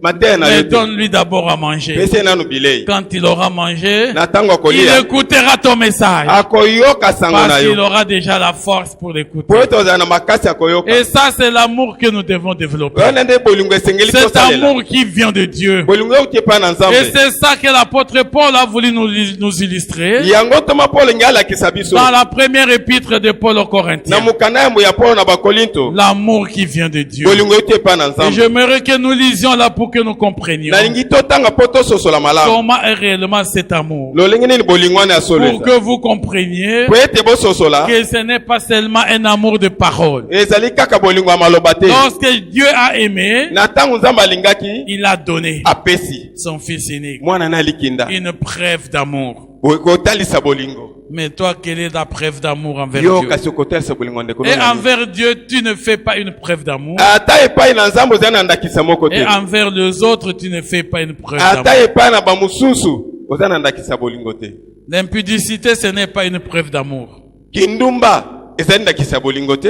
mateya na Mais yo te. donne-lui d'abord à manger. Pese nanu bilei. Quand il aura mangé, Na ntango il akolia, écoutera ton message. akoyoka sango na Parce yo. qu'il aura déjà la force pour l'écouter. Po ete ozala na makasi ya koyoka. Et ça, c'est l'amour que nous devons développer. Wana nde bolingo esengeli Cet tosalela. amour qui vient de Dieu. Bolingo euti epai na Et Nzambe. c'est ça que l'apôtre Paul a voulu nous illustrer Yango toma Paul nge alakisa biso. dans la première épître de Paul aux Na Corinthiens. mukanda yambo ya Paul na Bakolinto. L'amour qui vient de Dieu. Bolingo euti epai na Et Nzambe. j'aimerais que nous lisions là pour que nous comprenions Nalingi totanga po tososola malamu. comment est réellement cet amour. Lolenge nini bolingo wana ya solo Pour eza. que vous compreniez Po ete bososola. que ce n'est pas seulement un amour de parole. Ezali kaka bolingo ya maloba te. Lorsque Dieu a aimé, Na ntango Nzambe alingaki, il a donné apesi. son fils unique. Mwana na likinda. Une preuve d'amour. Kotalisa bolingo. Mais toi, quelle est la preuve d'amour envers Yo Dieu? kasi okotalisa bolingo ndeko Et nani. envers Dieu, tu ne fais pas une preuve d'amour. Ata epai na Nzambe ozali na ndakisa moko Et te. envers les autres, tu ne fais pas une preuve Ata d'amour. epai na bamususu ozali na ndakisa bolingo te. L'impudicité, ce n'est pas une preuve d'amour. Kindumba ezali ndakisa bolingo te.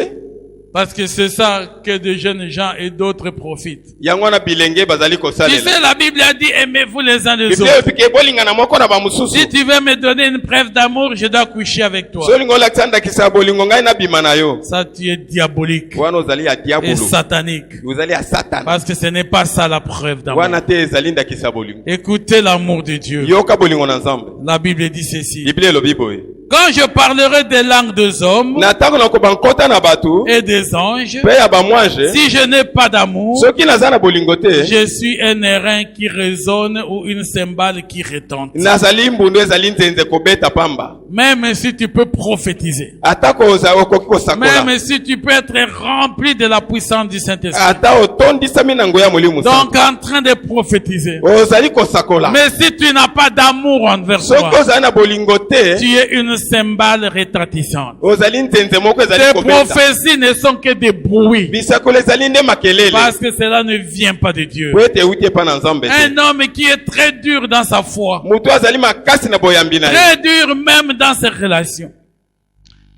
Parce que c'est ça que de jeunes gens et d'autres profitent. Yango wana bilenge bazali Tu kosalela. sais, la Bible a dit, aimez-vous les uns les Biblia autres. efike bolingana moko na bamususu. Si tu veux me donner une preuve d'amour, je dois coucher avec toi. So lingo lakisa ndakisa bolingo ngai na bima na yo. Ça, tu es diabolique Wana ozali ya et diabolo. satanique. Ozali ya Satan. Parce que ce n'est pas ça la preuve d'amour. Wana te ezali ndakisa bolingo. Écoutez l'amour de Dieu. Yoka bolingo na Nzambe. La Bible dit ceci. Biblia elobi boye. Quand je parlerai des langues des hommes Na ntango nakoba nkota na bato et des anges, mpe ya bamwange, si je n'ai pas d'amour, soki naza na bolingo te, je suis un airain qui résonne ou une cymbale qui retentit. nazali mbundu ezali nzenze kobeta pamba. Même si tu peux prophétiser, Atako okoki kosakola. même si tu peux être rempli de la puissance du Saint-Esprit, Ata otondisami na nguya molimo donc en train de prophétiser. ozali kosakola. Mais si tu n'as pas d'amour envers Soki toi, ozali na bolingo te, tu es une cymbale retentissante. ozali nzenze moko ezali Tes kobeta. prophéties ne sont que des bruits, Bisakolo ezali nde makelele. parce que cela ne vient pas de Dieu. Po ete euti epai na Nzambe te. Un homme qui est très dur dans sa foi, Mutu azali makasi na boyambi na ye. très dur même dans ses relations,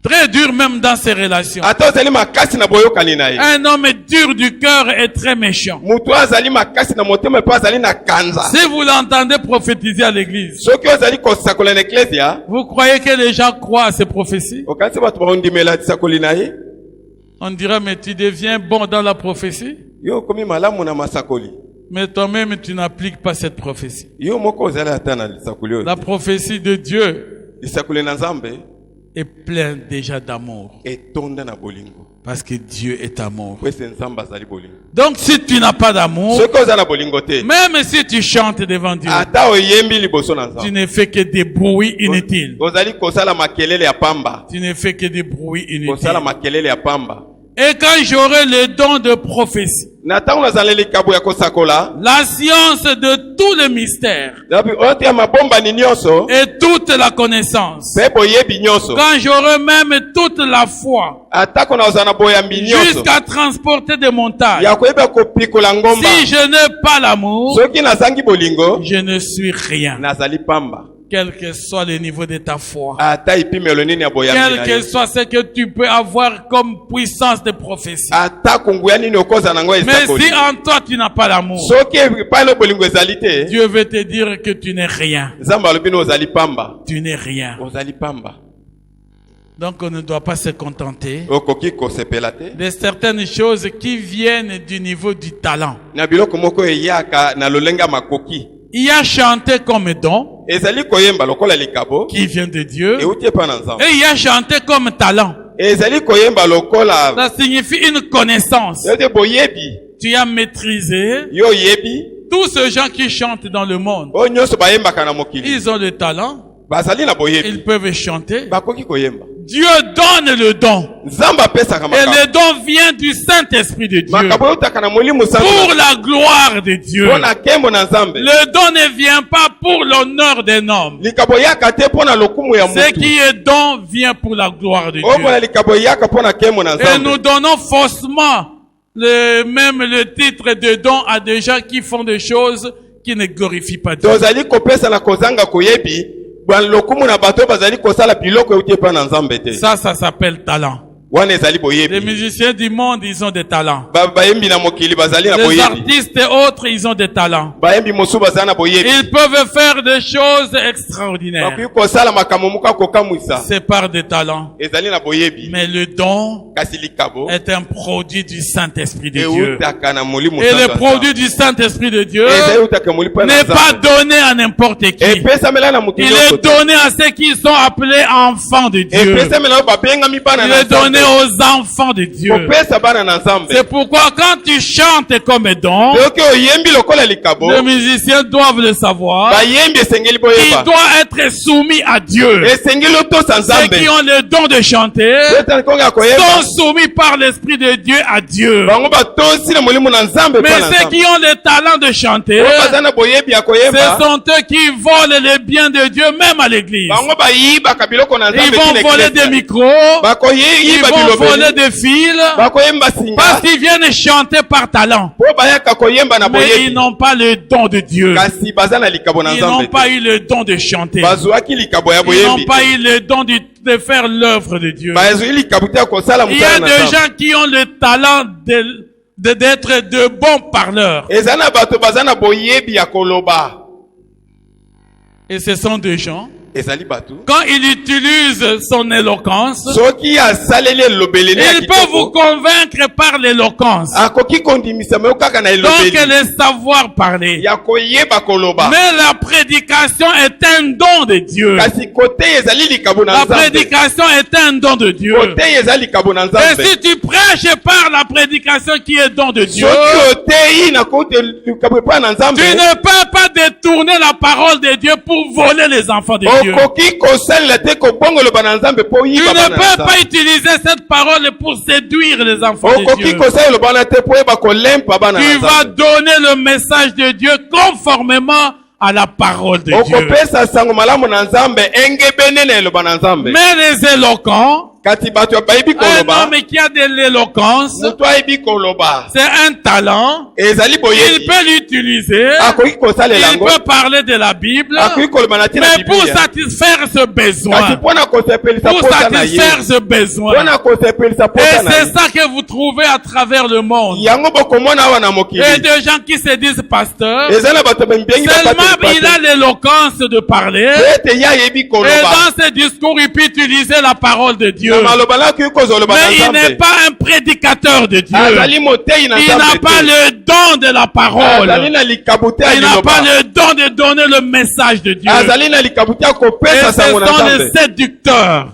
très dur même dans ses relations. Ata ozali makasi na boyokani na ye. Un homme dur du cœur est très méchant. Mutu azali makasi na motema epai azali na kanza. Si vous l'entendez prophétiser à l'église, Soki ozali kosakola na eklesia, vous croyez que les gens croient à ces prophéties? okanisi bato baondimela tisakoli na ye. On dira, mais tu deviens bon dans la prophétie, Yo okomi malamu na masakoli. mais toi-même tu n'appliques pas cette prophétie. Yo moko ozali ata na lisakoli oyo. La prophétie de Dieu Lisakoli na Nzambe est pleine déjà d'amour, etonda na bolingo. parce que Dieu est amour. Po ese Nzambe azali bolingo. Donc si tu n'as pas d'amour, Soki oza na bolingo te, même si tu chantes devant Dieu, ata oyembi liboso na tu Nzambe, ne fais que des bruits inutiles. ozali kosala makelele ya pamba. Tu ne fais que des bruits Kosala inutiles. makelele ya pamba. Et quand j'aurai le don de prophétie, Na ntango nazaleli likabo ya kosakola, la science de tous les mystères dabi oyo te ya mabombani nyonso, et toute la connaissance, mpe boyebi nyonso. quand j'aurai même toute la foi, Atako na ozala na boyambi nyonso, jusqu'à transporter des montagnes, ya koyeba kopikola ngomba. si je n'ai pas l'amour, Soki nazangi bolingo, je ne suis rien. nazali pamba. Quel que soit le niveau de ta foi, Ata ipimelo nini ya boyambi quel na que yo. soit ce que tu peux avoir comme puissance de prophétie. Ata kunguya nini okoza nango Mais esakoli. si en toi tu n'as pas l'amour, Soki epai no bolingo ezali te, Dieu veut te dire que tu n'es rien. Nzambe alobi no ozali pamba. Tu n'es rien. Ozali pamba. Donc on ne doit pas se contenter Okoki kosepela te. de certaines choses qui viennent du niveau du talent. Na biloko moko eyaka na lolenga makoki. Il y a chanter comme don Ezali koyemba lokola likabo, qui vient de Dieu euti epai na Nzambe. et il y a chanter comme talent. Ezali koyemba lokola, Ça signifie une connaissance. yo te boyebi, Tu as maîtrisé. yo yebi, Tous ces gens qui chantent dans le monde, oyo nyonso bayembaka na mokili. ils ont le talent, Bazali na boyebi, ils peuvent chanter. bakoki koyemba. Dieu donne le don. Nzambe apesaka Et makambo. le don vient du Saint-Esprit de Dieu. Makambo eutaka na molimo sango. Pour la gloire de Dieu. Pona kembo na Nzambe. Le don ne vient pas pour l'honneur d'un homme. Likabo yaka te pona lokumu ya Ce mutu. qui est don vient pour la gloire de Oyo pona Dieu. likabo yaka pona kembo na Et nous Nzambe. donnons faussement même le titre de don à des gens qui font des choses qui ne glorifient pas Dieu. Tozali kopesa na kozanga koyebi, ban lokumu na bato bazali kosala biloko euti epai na Nzambe te. Ça s'appelle talent. wana ezali Les boyebi. musiciens du monde, ils ont des talents. Bayembi na mokili bazali na Les boyebi. artistes et autres, ils ont des talents. Bayembi mosusu bazali na boyebi. Ils peuvent faire des choses extraordinaires. Bakoki kosala makambo moka kokamwisa. C'est par des talents. Ezali na boyebi. Mais le don Kasi likabo est un produit du Saint-Esprit de Dieu. eutaka na molimo Et le sanza. produit du Saint-Esprit de Dieu Eza eutaka molipo na n'est pas Nzambe. donné à n'importe qui. Epesamela na mutu Il nyonso est te. donné à ceux qui sont appelés enfants de Dieu. Epesamela oyo babengami bana Il na est donné Nzambe. aux enfants de Dieu. Kopesa bana na Nzambe. C'est pourquoi quand tu chantes comme don, Soki oyembi lokola likabo, les musiciens doivent le savoir. bayembi esengeli Il boyeba. doit être soumis à Dieu. Esengeli otosa Ceux Nzambe. qui ont le don de chanter Petani konga koyeba. sont soumis par l'Esprit de Dieu à Dieu. Bango batosi na molimo na Nzambe Mais pa na ceux Nzambe. qui ont le talent de chanter, Oyo baza na boyebi ya ce koyeba. sont eux qui volent les biens de Dieu même à l'église. Bango bayibaka biloko na Ils Nzambe vont kina voler eklezia. des micros, ils Bakoyiba vont voler bilobeli. des fils, Bakoyemba parce singa. qu'ils viennent chanter par talent. Po bayaka koyemba na Mais ils boyebi. n'ont pas le don de Dieu. Kasi baza na likabo na Ils n'ont Nzambe. pas eu le don de chanter. Bazwaki likabo ya Ils n'ont boyebi. pas eu le don de faire l'œuvre de Dieu. Bazwi likabo te ya kosala Il y a mosala na des Nzambe. gens qui ont le talent d'être de bons parleurs. Eza na bato baza na boyebi ya koloba. Et ce sont des gens, Ezali bato. quand il utilise son éloquence, Soki asaleli elobeli na il peut vous convaincre par l'éloquence. akoki kondimisa me kaka na Donc elobeli. le savoir parler. Ya koyeba koloba. Mais la prédication est un don de Dieu. Kasi kote ezali likabo na La Nzambe. prédication est un don de Dieu. Kote ezali likabo na Et Nzambe. si tu prêches par la prédication qui est don de Dieu, Soki oteyi na kote likabo pa na Nzambe. tu ne peux pas détourner la parole de Dieu pour voler les enfants de Dieu. Okoki kosalela te kobongoloba na Nzambe po Tu yiba ne bana na peux pas Nzambe. utiliser cette parole pour séduire les enfants de Okoki Dieu. kosalela bana te po yeba kolempa bana na Tu vas Nzambe. donner le message de Dieu conformément à la parole de Dieu. Okopesa sango malamu na Nzambe engebene na eloba na Nzambe. Mais les éloquents, Kati bato bayibi un koloba. homme qui a de l'éloquence, Mutu ayibi koloba. c'est un talent. Ezali Il boyebi. peut l'utiliser. Akoki kosalela Il yango. peut parler de la Bible. Akoki koloba na tina Mais pour Biblia. satisfaire ce Kasi besoin, pona kosepelisa pour posa na ye. satisfaire ce besoin, Pona kosepelisa et posa na c'est ye. ça que vous trouvez à travers le monde. Yango bokomona awa na mokili. Et des gens qui se disent pasteurs, Eza na bato bembengi seulement il a l'éloquence de parler, ete ye ayebi et koloba. dans ses discours, il peut utiliser la parole de Dieu. Na maloba na akoki kozoloba na Mais il n'est Nzambe. pas un prédicateur de Dieu. Azali moteyi na Il n'a Nzambe pas te. le don de la parole. Azali na likabu te ya Il n'a pas liloba. le don de donner le message de Dieu. Azali na likabu te ya Et kopesa ce sango na sont Nzambe. les séducteurs.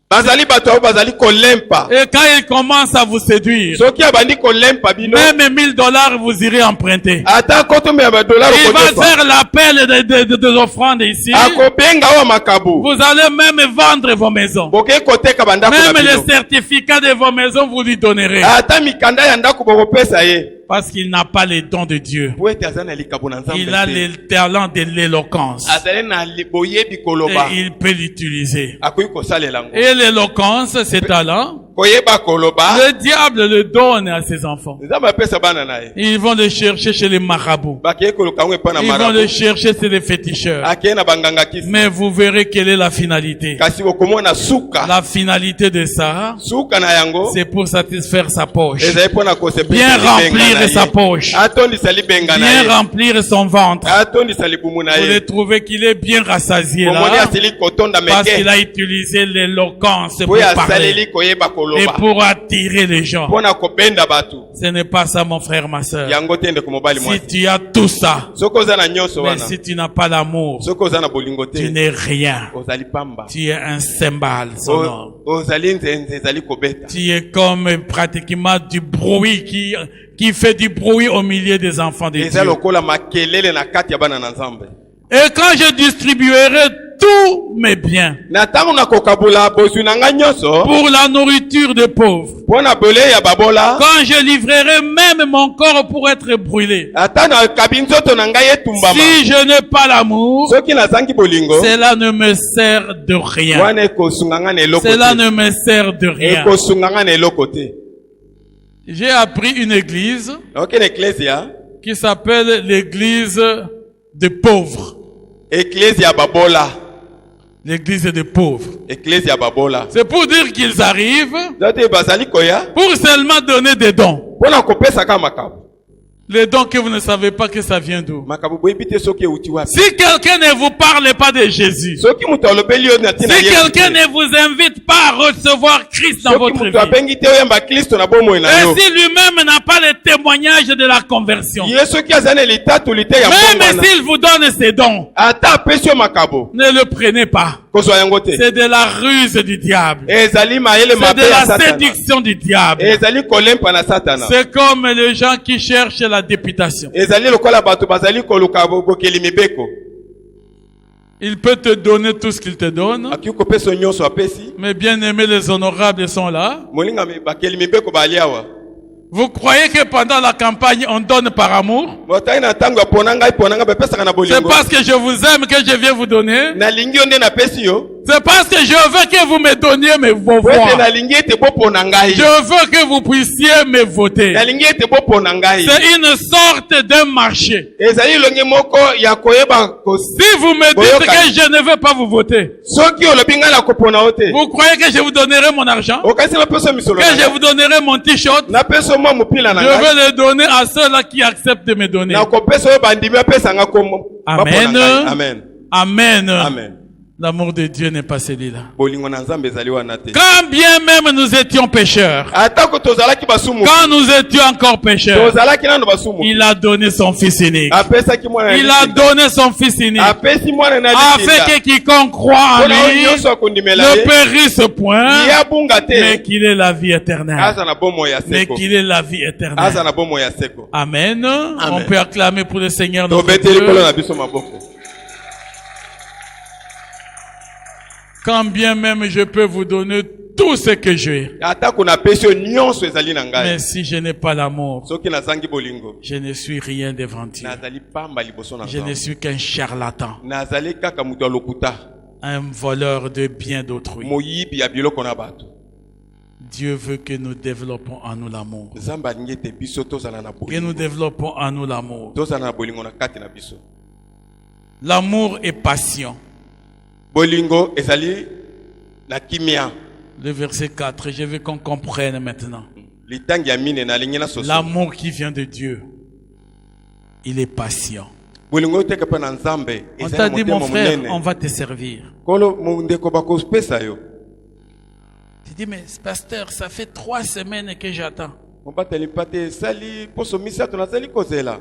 Bazali bato oyo bazali kolempa. Et quand ils commencent à vous séduire, Soki abandi kolempa bino. même $1000, vous irez emprunter. Ata kotombe ya badolari Il va okotofa. faire l'appel des offrandes ici. Akobenga awa makabu. Vous allez même vendre vos maisons. Boke koteka bandako na Même les bino. certificats de vos maisons, vous lui donnerez. Ata mikanda ya ndako bokopesa ye. Parce qu'il n'a pas les dons de Dieu. Po ete aza na likabu na Nzambe Il a te. le talent de l'éloquence. Azali na boyebi koloba. Et il peut l'utiliser. Akoki kosalela yango. Et l'éloquence, ce talent, Koyeba koloba. le diable le donne à ses enfants. Nzambe apesa bana na ye. Ils vont le chercher chez les marabouts. Bakeye koluka yango epa na Ils vont marabu. le chercher chez les féticheurs. Akeye na banganga kisi. Mais vous verrez quelle est la finalité. Kasi okomona suka. La finalité de ça, Suka na yango. c'est pour satisfaire sa poche. Ezali pona kosepelisa Bien libenga remplir na sa ye. poche. Atondisa libenga na Bien ye. remplir son ventre. Atondisa libumu na Vous ye. allez trouver qu'il est bien rassasié Komoni là. asili kotonda Parce qu'il meke. a utilisé l'éloquence pour Po ya parler. saleli koyeba Et koloba. pour attirer les gens. Pona kobenda batu. Ce n'est pas ça, mon frère, ma soeur. Yango tende kumobali Si mwasi. tu as tout ça, Soki oza na nyonso mais wana. si tu n'as pas l'amour, Soki oza na bolingo tu te. n'es rien. Ozali pamba. Tu es un cymbale sonore. Ozali nzenze ezali kobeta. Tu es comme pratiquement du bruit qui fait du bruit au milieu des enfants de Eza Dieu. lokola makelele na kati ya bana na Nzambe. Et quand je distribuerai tous mes biens Na tango na kokabula bozwi na nga nyonso. pour la nourriture des pauvres, Pona bole ya babola. quand je livrerai même mon corps pour être brûlé, Ata na kabi nzoto na ngai etumbama. si je n'ai pas l'amour, Soki nazangi bolingo. cela ne me sert de rien. Wana ekosunga nga na eloko Cela te. ne me sert de rien. Ekosunga nga na eloko te. J'ai appris une église Ok na eklesia. qui s'appelle l'église des pauvres. Eklesia babola. L'église des pauvres. Église ya babola. C'est pour dire qu'ils arrivent Zote bazali koya. pour seulement donner des dons. Pona kopesa ka makabu. Les dons que vous ne savez pas que ça vient d'où. Makabu boyebite soki uti wapi. Si quelqu'un ne vous parle pas de Jésus, Soki mutu alobeli yo na tina si Yesu. quelqu'un ne vous invite pas à recevoir Christ dans Soki votre mutu vie, abengi te oyamba Kristo na bomoi na yo. et si lui-même n'a pas le témoignage de la conversion, Ye soki azane litatu lite ya même mbongwana. s'il vous donne ses dons, Ata apesi yo makabo. ne le prenez pas. Kozwa yango te. C'est de la ruse du diable. Ezali mayele C'est mabe de ya la Satana. séduction du diable. Ezali kolempa na Satana. C'est comme les gens qui cherchent la députation. Ezali lokola bato bazali koluka bokeli mibeko. Il peut te donner tout ce qu'il te donne, Aki kopesa nyonso apesi. mais bien aimés les honorables sont là. Molinga bakeli mibeko bali awa. Vous croyez que pendant la campagne, on donne par amour? Botai na tango ponanga bepesa na C'est bolingo. parce que je vous aime que je viens vous donner. Na lingi onde na pesi yo. C'est parce que je veux que vous me donniez vos Wete voix. na lingi ete bopo ngai. Je veux que vous puissiez me voter. Na lingi ete bopo ngai. C'est une sorte de marché. Ezali longi moko ya koyeba kosi. Si vous me dites que je ne veux pas vous voter, Soki olobi nga na kopona ote. vous croyez que je vous donnerai mon argent? Okasi na peso misolo. Que je vous donnerai mon t-shirt? Na peso mo mupila na Je ngai. vais le donner à ceux-là qui acceptent de me donner. Na kopesa yo bandimi apesa nga komo. Amen. Amen. Amen. Amen. L'amour de Dieu n'est pas celui-là. Bolingo na Nzambe ezali wana te. Quand bien même nous étions pécheurs, Atako tozalaki basumu. quand nous étions encore pécheurs, Tozalaki nano basumu. il a donné son fils unique. Apesaki mwana Il a donné son fils unique apesi mwana na afin que quiconque croit en Pona lui nyonso akondimela ne ye. périsse point, Ya bunga mais te. qu'il ait la vie éternelle. Aza na bomo ya Mais seko. qu'il ait la vie Aza éternelle. na bomo ya seko. Amen. On Amen. peut acclamer pour le Seigneur notre Tobeteli kolo Dieu. na biso maboko. Quand bien même je peux vous donner tout ce que j'ai, Atako na pesi yo nyonso ezali na ngai. mais si je n'ai pas l'amour, Soki nazangi bolingo. je ne suis rien devant Dieu. Nazali pamba liboso na Je ne Nzambe. suis qu'un charlatan, Nazali kaka mutu ya lokuta. un voleur de biens d'autrui. Moyibi ya biloko na bato. Dieu veut que nous développons en nous l'amour. Nzambe alingi ete biso tozala na Que nous bolingo. développons en nous l'amour. Tozala na bolingo na kati na biso. L'amour est passion. Bolingo ezali na kimia. Le verset 4, je veux qu'on comprenne maintenant. Litangi ya mine na lingi na soso. L'amour qui vient de Dieu, il est patient. Bolingo teke pa na Nzambe. On ezali t'a dit, motema mon frère, monene. on va te servir. Kolo mundeko bakopesa yo. Tu dis, mais pasteur, ça fait 3 semaines que j'attends. Mobateli pate sali poso misato nazali kozela.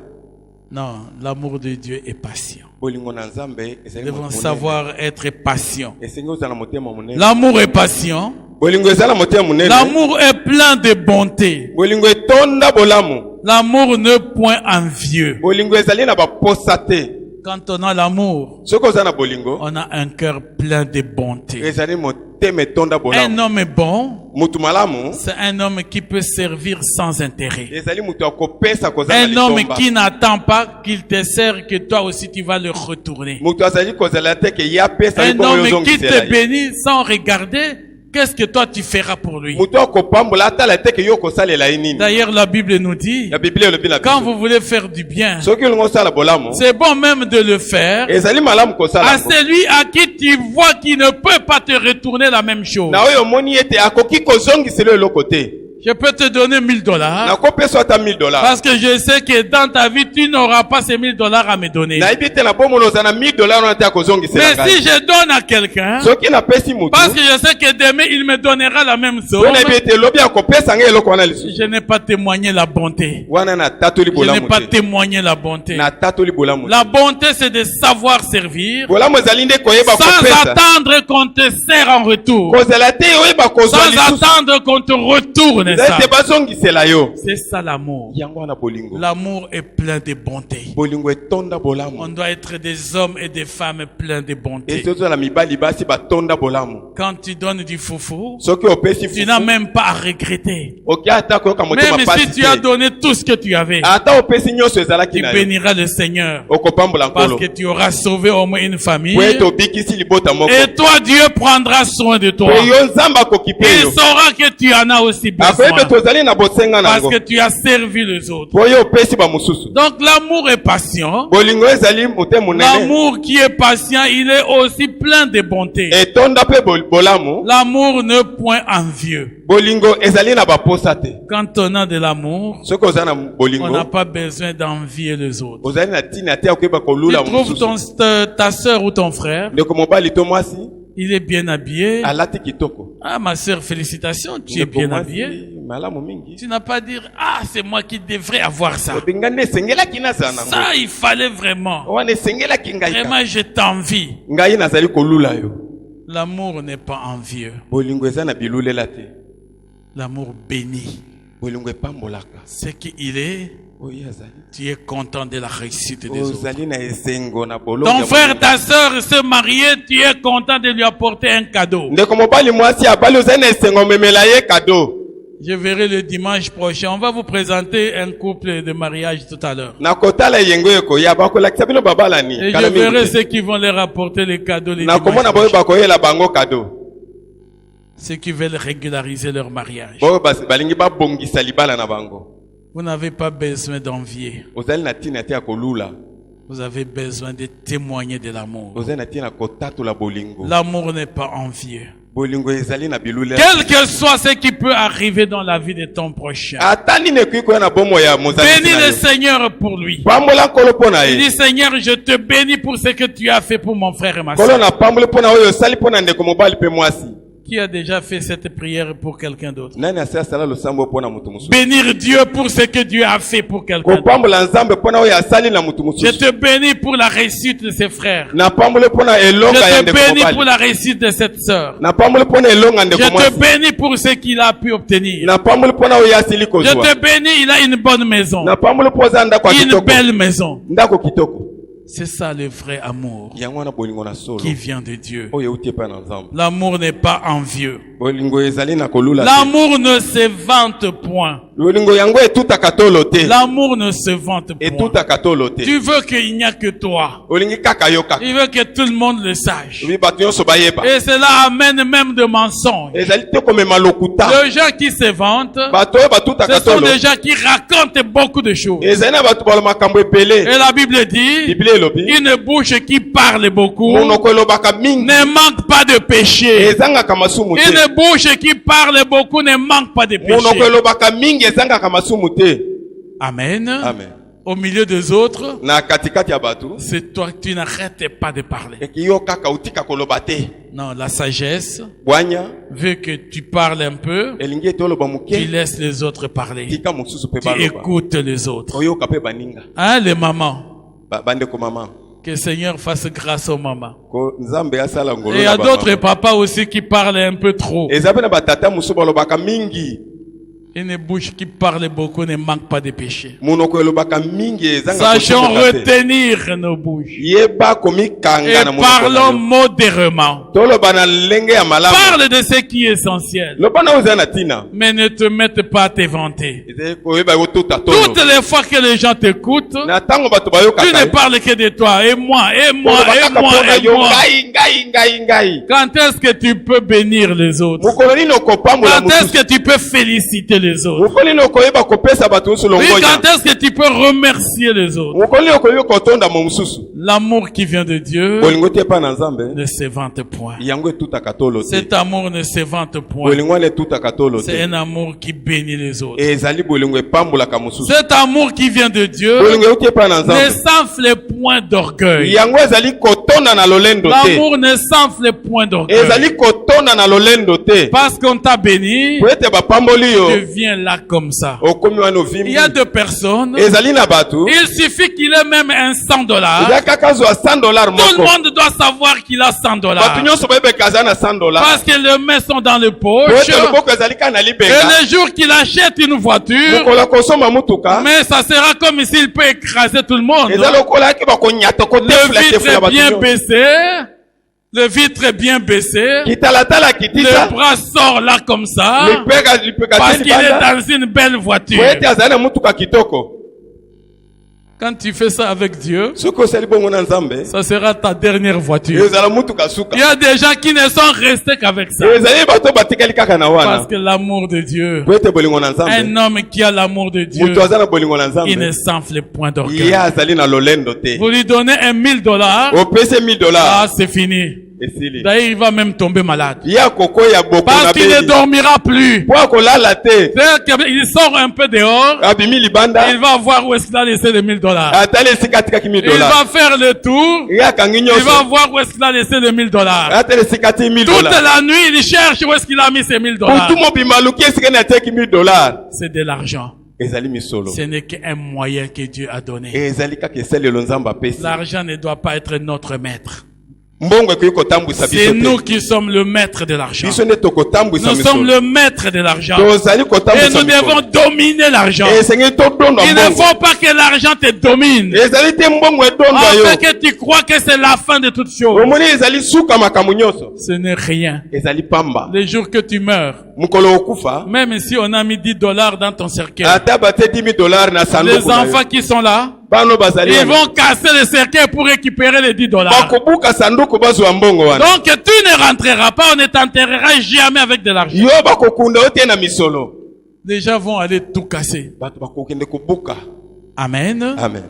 Non, l'amour de Dieu est patient. Bolingo na Nzambe Nous ezali devons monene. savoir être patient. Esengi ozala motema monene. L'amour est patient. Bolingo ezala motema monene. L'amour est plein de bonté. Bolingo etonda bolamu. L'amour ne point envieux. Bolingo ezali na baposa te. Quand on a l'amour, Soki oza na bolingo on a un cœur plein de bonté. ezali motema etonda Un bolamu. homme est bon, Mutu malamu c'est un homme qui peut servir sans intérêt. ezali mutu akopesa kozala Un homme litomba. qui n'attend pas qu'il te sert, que toi aussi tu vas le retourner. Mutu azali kozala te ke ye apesa ye Un bongo homme qui yozongisela te ye. bénit sans regarder qu'est-ce que toi tu feras pour lui. Mutu akopambola atala te ke yo kosalela ye nini. D'ailleurs, la Bible nous dit, Ya Biblia elobi na quand biso. vous voulez faire du bien, Soki olingi osala bolamu c'est bon même de le faire ezali malamu kosala à yango. celui à qui tu vois qui ne peut pas te retourner la même chose. Na oyo omoni ete akoki kozongisela eloko te. Je peux te donner $1000 Nakopesa ata $1000. parce que je sais que dans ta vie, tu n'auras pas ces $1000 à me donner. Nayebi te na bomolo oza na $1000 wana te akozongisela Mais si ngai. je donne à quelqu'un, Soki napesi mutu parce que je sais que demain, il me donnera la même chose, oyo nayebi ete lobi akopesa ngai eloko wana lisusu. je n'ai pas témoigné la bonté. Wana na tatoli Je n'ai bolamu pas te. témoigné la bonté. Na tatoli bolamu te. La bonté, c'est de savoir servir Bolamu ezali nde koyeba sans kopesa. attendre qu'on te sert en retour. Kozala te oyeba kozwa Sans lisusu. attendre qu'on te retourne ça. Ete bazongisela yo. C'est ça l'amour. Yango wana bolingo. L'amour est plein de bonté. Bolingo etonda On bolamu. doit être des hommes et des femmes pleins de bonté. Ete ozala mibali basi batonda bolamu. Quand tu donnes du foufou, Soki opesi tu n'as fufu. même pas à regretter. Oki ata koyoka motema Même pasi si tu as te. donné tout ce que tu avais, Ata opesi nyonso ezalaki tu na yo. béniras le Seigneur. Okopambola Parce nkolo. que tu auras sauvé au moins une famille. Po ete obikisi libota moko. Et toi, Dieu prendra soin de toi. Po yo Nzambe akokipe Il yo. saura que tu en as aussi besoin. ete tozali na bosenga parce nango que tu as servi les autres. po yo opesi bamosusu. Donc l'amour est patient. Bolingo ezali motema monene L'amour qui est patient, il est aussi plein de bonté. etonda mpe bolamu. L'amour ne point envieux. Bolingo ezali na baposa te. Quand on a de l'amour, soki oza na on n'a bolingo pas besoin d'envier les autres. ozali na ntina te ya koyeba Tu kolula trouves mosusu. ta sœur ou ton frère, Ndeko mobali to mwasi il est bien habillé. alati kitoko. Ah, ma sœur, félicitations, tu es Ndeko bien mwasi, habillé. malamu mingi. Tu n'as pas dire, ah, c'est moi qui devrais avoir ça. Obinga nde esengelaki nazala nango. Ça, il fallait vraiment. Wana esengelaki ngai kaka. Vraiment, je t'envie. Ngai nazali kolula yo. L'amour n'est pas envieux. Bolingo eza na bilulela te. L'amour bénit. Bolingo epambolaka. Ce qu'il est, Oyo azali. tu es content de la réussite des autres. Ozali na esengo na bolongo. Ton frère, ta sœur se marier, tu es content de lui apporter un cadeau. Ndeko mobali mwasi abali ozali na esengo memela ye cadeau. Je verrai le dimanche prochain. On va vous présenter un couple de mariage tout à l'heure. Na kotala yengo ekoya bakolakisa bino babalani. Et je verrai ceux qui vont leur apporter les cadeaux les Na dimanches komona boyo prochains. bakoyela bango cadeau. Ceux qui veulent régulariser leur mariage. Boyo balingi babongisa libala na bango. Vous n'avez pas besoin d'envier. Ozali na tina te ya kolula. Vous avez besoin de témoigner de l'amour. Ozali na tina kotatula bolingo. L'amour n'est pas envieux. Bolingo ezali na bilule. Quel que soit ce qui peut arriver dans la vie de ton prochain. Atani ne kuiko na bomo ya mozali. Bénis le Seigneur pour lui. Pambola kolo pona Il ye. dit, Seigneur, je te bénis pour ce que tu as fait pour mon frère et ma Kolo soeur. na pambole pona oyo sali pona ndeko mobali pe mwasi. Qui a déjà fait cette prière pour quelqu'un d'autre? Nani asa sala lo sambo pona mutu mususu. Bénir Dieu pour ce que Dieu a fait pour quelqu'un Ko d'autre. pambola nzambe pona oyo asali na mutu Je mususu. te bénis pour la réussite de ses frères. Na pambole pona elonga ya Je te ndeko bénis pour mobali. la réussite de cette sœur. Na pambole pona elonga Je ndeko te mwasi. bénis pour ce qu'il a pu obtenir. Na pambole pona oyo asili Je kozwa. te bénis, il a une bonne maison. Na pambole poza ndako ya Une kitoko. belle maison. Ndako kitoko. C'est ça le vrai amour Yango na bolingo na solo. qui vient de Dieu. Oyo utie pa na nzambe. L'amour n'est pas envieux. Bolingo ezali na kolula. te. L'amour ne se vante point. Bolingo yango etutaka tolo te. L'amour ne se vante point. Etutaka tolo te. Tu veux qu'il n'y a que toi. Olingi kaka yo kaka. Il veut que tout le monde le sache. Oui, bato nyonso bayeba. Et cela amène même de mensonges. Ezali te komema lokuta. Les gens qui se vantent, Bato oyo ce batutaka sont tolo. des gens qui racontent beaucoup de choses. Ezali na bato balo makambo Et epele. la Bible dit, Biblia elobi. une bouche qui parle beaucoup Monoko elobaka mingi. ne manque pas de péché. Ezangaka masumu te. Une bouche qui parle beaucoup ne manque pas de Monoko péché. elobaka mingi ezangaka masumu te. Amen. Amen. Au milieu des autres, Na katikati ya bato. c'est toi que tu n'arrêtes pas de parler. Eki yo kaka utika koloba te. Non, la sagesse Bwanya. veut que tu parles un peu, Elingi ete oloba tu muke. laisses les autres parler. Tika mosusu pe Tu baloba. écoutes les autres. Oyoka pe baninga. Hein, les mamans? Bandeko mama. Que le Seigneur fasse grâce aux mamans. Ko nzambe asala ngolo. Et il y na a ba d'autres mama. papas aussi qui parlent un peu trop. Ezabe na batata musu balobaka mingi. Une bouche qui parle beaucoup ne manque pas de péché. Monoko elobaka mingi ezanga Sachons kosokola te. retenir nos bouches. Yeba komikanga Et na monoko. parlons na yo. modérément. Toloba na lenge ya malamu. Parle de ce qui est essentiel. Loba na oza na tina. Mais ne te mette pas à te vanter. Eze koyeba yo tota tolo. Toutes les fois que les gens t'écoutent, Na tango bato bayoka. tu ne parles que de toi. Et moi, et moi, et moi, et moi. Ngai. Quand est-ce que tu peux bénir les autres? Mukolo nino kopambola Quand est-ce mususu. que tu peux féliciter les autres? Mukolo nino koyeba kopesa bato mususu Oui, longonya. quand est-ce que tu peux remercier les autres? Mukolo nino koyeba kotonda mo mususu. L'amour qui vient de Dieu Bolingo te pa na nzambe. ne se vante point. Yango etutaka tolo te. Cet amour ne se vante point. Bolingo etutaka tolo C'est te. un amour qui bénit les autres. Ezali bolingo epambolaka mususu. Cet amour qui vient de Dieu Bolingo te pa na ne nzambe. s'enfle point d'orgueil. Yango ezali kotonda na lolendo te. L'amour ne s'enfle point d'orgueil. Ezali kotonda na lolendo te. Parce qu'on t'a béni, Po ete bapamboli yo. tu viens là comme ça. Okomi wana Il ovimbi. y a deux personnes. Ezali na bato. Il suffit qu'il ait même un $100. Eza kaka zwa $100 Tout le moko. monde doit savoir qu'il a $100. Bato nyonso bayebeka aza na $100. Parce que les mains sont dans les Po poches. ete loboko ezali kaka na Et libeka. le jour qu'il achète une voiture, Mokolo kosomba mutuka. mais ça sera comme s'il peut écraser tout le monde. Eza lokola yaki bakonyata kotefula Le tefula vitre bato bien nyonso. baissé. Le vitre est bien baissé. Kitalatala Le kitisa. bras sort là comme ça. Lipeka Parce te qu'il est libanda. dans une belle voiture. Po ete azali na mutuka kitoko. Quand tu fais ça avec Dieu, soki osali bongo na nzambe ça sera ta dernière voiture. ezala mutuka suka Il y a des gens qui ne sont restés qu'avec ça. ezali bato batikali kaka na Parce wana que l'amour de Dieu, po ete bolingo na un nzambe homme qui a l'amour de Dieu, moto aza na bolingo na il ne nzambe s'enfle point ye d'orgueil. azali na lolendo te Vous lui donnez $1000, opesi $1000 ah, c'est fini. esili D'ailleurs, il va même tomber malade. ye akokoya boko Parce na qu'il ne beli dormira plus. po akolala te C'est-à-dire qu'il sort un peu dehors, abimi libanda il va voir où est-ce qu'il a laissé les $1000. atali esika atikaki Il $1000 va faire le tour, ye akangi il va nyonso voir où est-ce qu'il a laissé les $1000. atali esika ati Toute $1000 la nuit, il cherche où est-ce qu'il a mis ces $1000. kutu mobimba aluki esika nini atiaki $1000 C'est de l'argent. ezali misolo Ce n'est qu'un moyen que Dieu a donné. ezali kaka esalelo nzambe apesi L'argent ne doit pas être notre maître. mbongo ekoki kotambwisa C'est biso nous te qui sommes le maître de l'argent. biso nde tokotambwisa Nous sommes misolo le maître de l'argent. tozali Et kotambwisa nous devons misolo dominer l'argent. esengeli todonda Il ne mbongo faut pas que l'argent te domine. ezali te mbongo edonda Afin yo que tu crois que c'est la fin de toutes choses. omoni ezali suka makambo nyonso Ce n'est rien. ezali pamba Le jour que tu meurs, mokolo okufa même si on a mis $10 dans ton cercueil, ata bate $10,000 na les sanduku na enfants yo qui sont là, bano bazali ils wana. vont casser le cercueil pour récupérer les $10. bakobuka sanduku bazwa mbongo wana Donc tu ne rentreras pas, on ne t'enterrera jamais avec de l'argent. yo bakokunda yo te na misolo Les gens vont aller tout casser. bato bakokende kobuka Amen. amen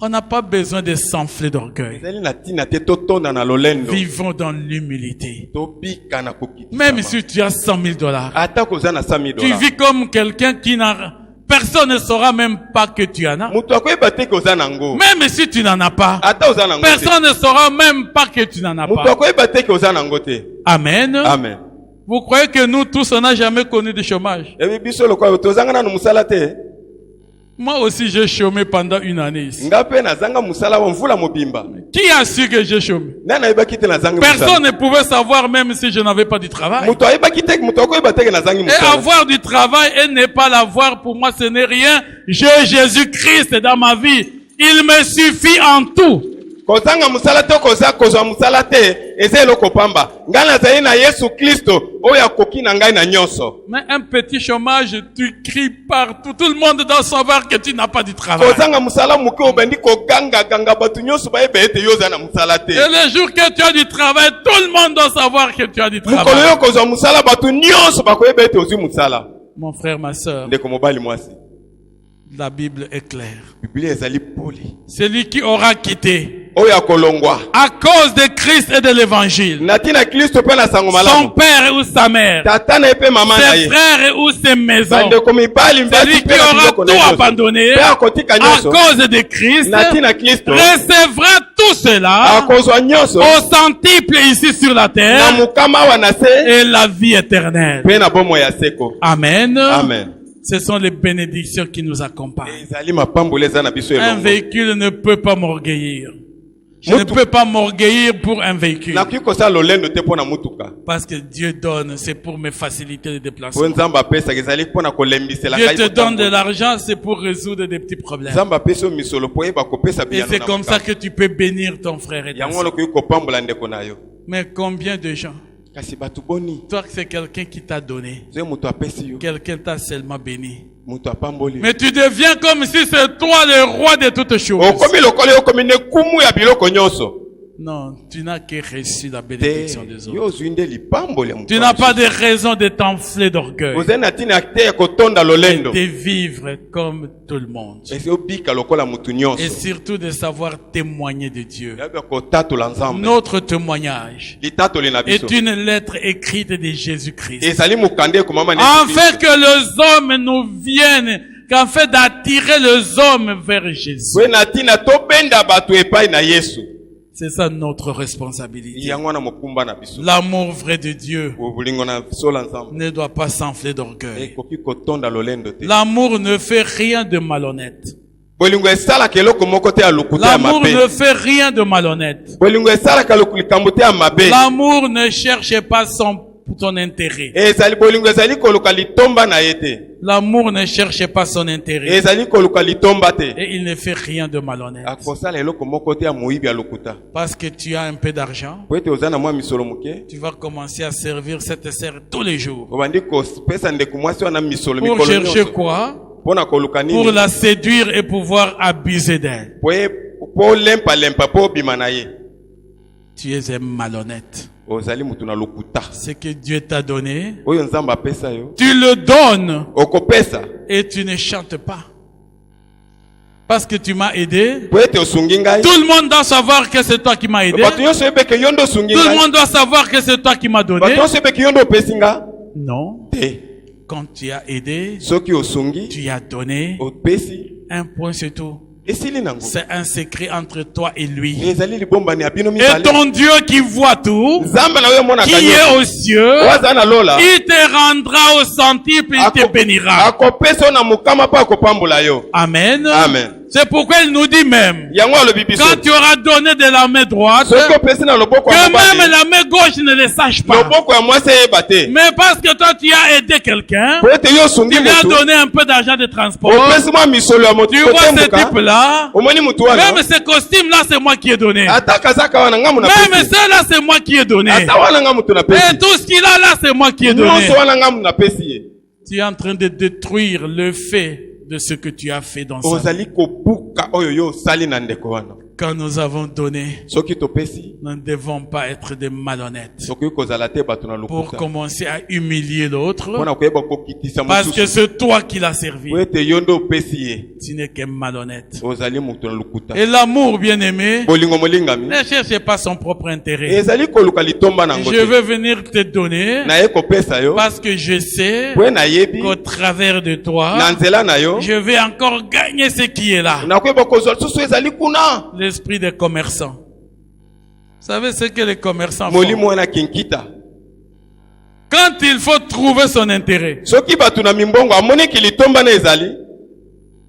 On n'a pas besoin de s'enfler d'orgueil. ezali na ntina te totonda na lolendo Vivons dans l'humilité. tobika na kokitisa Même si tu as $100,000, ata koza na tu $100,000 vis comme quelqu'un qui n'a... Personne ne saura même pas que tu en as. moto akoyeba te ke oza nango Même si tu n'en as pas, ata oza nango te personne ne saura même pas que tu n'en as moto pas. akoyeba te ke oza nango te Amen. amen Vous croyez que nous tous, on n'a jamais connu de chômage? ebi biso lokola tozanga nanu mosala te Moi aussi, j'ai chômé pendant une année ici. nga mpe nazanga mosala wa mvula mobimba Qui a su que j'ai chômé? nani ayebaki te nazangi Personne mosala ne pouvait savoir même si je n'avais pas du travail. moto ayebaki te moto akoyeba te ke nazangi Et mosala avoir du travail et ne pas l'avoir, pour moi, ce n'est rien. J'ai Jésus-Christ dans ma vie. Il me suffit en tout. kozanga mosala te kozwa mosala te eza eloko pamba ngai nazali na yesu kristo oyo akoki na ngai na nyonso Mais un petit chômage, tu cries partout. Tout le monde doit savoir que tu n'as pas du travail. kozanga mosala moke obendi kogangaganga bato nyonso bayeba ete yo oza na mosala te Et le jour que tu as du travail, tout le monde doit savoir que tu as du mokolo travail. yo kozwa mosala bato nyonso bakoyeba ete ozwi mosala Mon frère, ma soeur, ndeko mobali mwasi la Bible est claire. biblia ezali poli Celui qui aura quitté oyo akolongwa à cause de Christ et de l'évangile, na ntina kristo mpe na sango son malamu père ou sa mère, tata na ye mpe mama na ses ye frères ou ses maisons, bandeko mibali mbasi celui mpe qui na aura biloko na tout nyonso abandonné mpe akotika à nyonso cause de Christ, na ntina kristo recevra tout cela akozwa nyonso au centuple ici sur la na terre mokama awa na se et la vie éternelle. mpe na bomoi ya seko Amen. amen Ce sont les bénédictions qui nous accompagnent. ezali mapamboli eza na biso Un elongo véhicule ne peut pas m'orgueillir. Je ne peux pas m'orgueillir pour un véhicule. nakoki kosala lolendo te mpo na mutuka Parce que Dieu donne, c'est pour me faciliter le po déplacement. nzambe apesaka ezali mpo na kolembisela Dieu ngai te donne de kotambola. l'argent, c'est pour résoudre des petits problèmes. nzambe apesi yo misolo po oyeba kopesa Et biyano c'est na comme ça makambo. que tu peux bénir ton frère et ta yango sœur. wana okoki kopambola ndeko na yo Mais combien de gens, kasi bato boni toi c'est quelqu'un qui t'a donné, zoye moto apesi yo quelqu'un t'a seulement béni. moto apamboli yo. Mais tu deviens comme si c'est toi le roi de toutes choses. okomi lokola yo okomi nde kumu ya biloko nyonso Non, tu n'as que reçu la bénédiction des te autres. yo ozwi nde lipamboli ya moto Tu n'as pas de raison de t'enfler d'orgueil ozali na ntina te ya kotonda lolendo de vivre comme tout le monde. esi obika lokola motu Et nyonso surtout de savoir témoigner de Dieu. yabia kotatola nzambe Notre témoignage litatoli na biso est une lettre écrite de Jésus-Christ. ezali mokanda ekomama na En Yesu fait Kristo. que les hommes nous viennent, qu'en fait d'attirer les hommes vers Jésus. we na ntina tobenda bato epai na yesu C'est ça notre responsabilité. yango wana mokumba na biso L'amour vrai de Dieu bolingo na biso la nzambe ne doit pas s'enfler d'orgueil. ekoki kotonda lolendo te L'amour ne fait rien de malhonnête. bolingo esalaka eloko moko te ya lokuta ya L'amour mabe ne fait rien de malhonnête. bolingo esalaka likambo te ya mabe L'amour ne cherche pas ton intérêt. ezali bolingo ezali koluka litomba na ye te L'amour ne cherche pas son intérêt. ezali koluka litomba te Et il ne fait rien de malhonnête. akosala eloko moko te ya moyibi ya lokuta Parce que tu as un peu d'argent, po ete oza na mwa misolo moke tu vas commencer à servir cette sœur tous les jours. obandi kopesa ndeko mwasi wana misolo Pour mikolo chercher nyonso quoi? mpona koluka pour nini la séduire et pouvoir abuser d'elle. po lempa po bima na ye. Tu es un malhonnête. Ozali mutu na lokuta. Ce que Dieu t'a donné, Oyo nzamba pesa yo. tu le donnes Okopesa. et tu ne chantes pas. Parce que tu m'as aidé. Po ete osungi ngai. Tout le monde doit savoir que c'est toi qui m'as aidé. Bato nyonso yebeke yo ndo osungi Tout le ngai. monde doit savoir que c'est toi qui m'as donné. Bato nyonso yebeke yo ndo opesi nga. Non. Te. Quand tu as aidé, Soki osungi, tu as donné. opesi. Un point, c'est tout. Esili nango. C'est un secret entre toi et lui. Ezali libombani ya bino Et mibale. ton Dieu qui voit tout, Nzamba na yo mona qui kanyo. est aux cieux, Waza na lola. il te rendra au centuple, il te bénira. Akopesa na mukama pa akopambola yo. Amen. Amen. C'est pourquoi il nous dit même, Yango alobi biso. quand tu auras donné de la main droite, Soki opesi na loboko ya que même mobali. la main gauche ne le sache pas. Loboko ya mwasi eyeba te. Mais parce que toi tu as aidé quelqu'un, Po ete yo osungi tu lui as mutu. donné un peu d'argent de transport. Opesi mwa misolo ya motu Tu vois ce kotembuka. type-là, Omoni mutu wana. même ce costume-là, c'est moi qui ai donné. Ata kazaka wana ngamu na Même pesi. ça-là, c'est moi qui ai donné. Ata wana ngamu tu na Et pesi. tout ce qu'il a là, c'est moi qui ai donné. Nyonso wana ngamu na pesi ye. Tu es en train de détruire le fait de ce que tu as fait dans sa vie. Ozali kobuka oyo yo osali na ndeko wana. Quand nous avons donné, Soki topesi. nous ne devons pas être des malhonnêtes. Soki kozala te bato na Pour lokuta. commencer à humilier l'autre, Mpona koyeba kokitisa parce que mosusu. c'est toi qui l'as servi. Po ete yo ndo opesi ye. Tu n'es qu'un malhonnête. Ozali mutu na lokuta. Et l'amour, bien-aimé, Bolingo molingami. ne cherche pas son propre intérêt. Ezali koluka litomba nango Je te. veux venir te donner Na ye kopesa yo. parce que je sais Po na yebi. qu'au travers de toi, Na nzela na yo. je vais encore gagner ce qui est là. Na koyeba kozwa lisusu ezali kuna. L'esprit des commerçants. Vous savez ce que les commerçants Molimo font? wana kinkita. Quand il faut trouver son intérêt, Soki bato na mimbongo amoni ki litomba na ezali.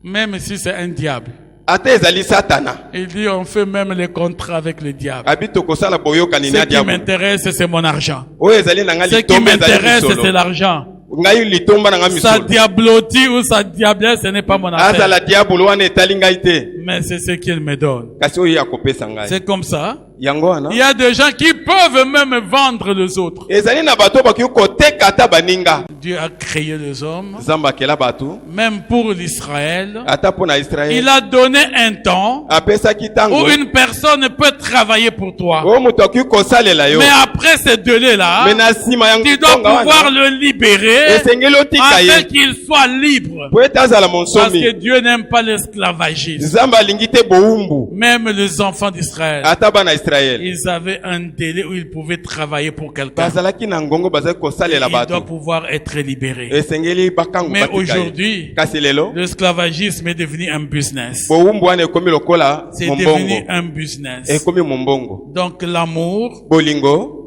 même si c'est un diable, Ata ezali satana. il dit on fait même les contrats avec le diable. Abi tokosala boyokani Ce na qui diable. m'intéresse, c'est mon argent. Oyo ezali na nga Ce qui litomba ezali m'intéresse, c'est misolo. l'argent. Ngai litomba na nga Sa misolo. diablotie ou sa diablesse, ce n'est pas mon affaire. Azala diabolo wana etali ngai te. Mais c'est ce qu'il me donne. Kasi oyo akopesa ngai. C'est comme ça. Yango wana. Il y a des gens qui peuvent même vendre les autres. Ezali na bato baki koteka ata baninga. Dieu a créé les hommes, Zamba akela bato. même pour l'Israël. Ata pona Israël. Il a donné un temps Apesaki où tango. une personne peut travailler pour toi. O mutu aki kosalela yo. Mais après ce délai-là, Mais na sima yango tu dois pouvoir le libérer esengeli otika afin ye. qu'il soit libre. Po ete azala Parce que monsomi. Dieu n'aime pas l'esclavagisme. Nzambe alingi te bowumbu. Même les enfants d'Israël, Ata bana Israël. ils avaient un délai où ils pouvaient travailler pour quelqu'un. Bazalaki na ngongo bazali kosalela Il doit bato. pouvoir être libéré. Esengeli bakangu Mais batika ye. aujourd'hui, Kasi lelo. l'esclavagisme est devenu un business. Bowumbu wana ekomi lokola C'est mombongo. devenu un business. Ekomi mombongo. Donc l'amour, Bolingo.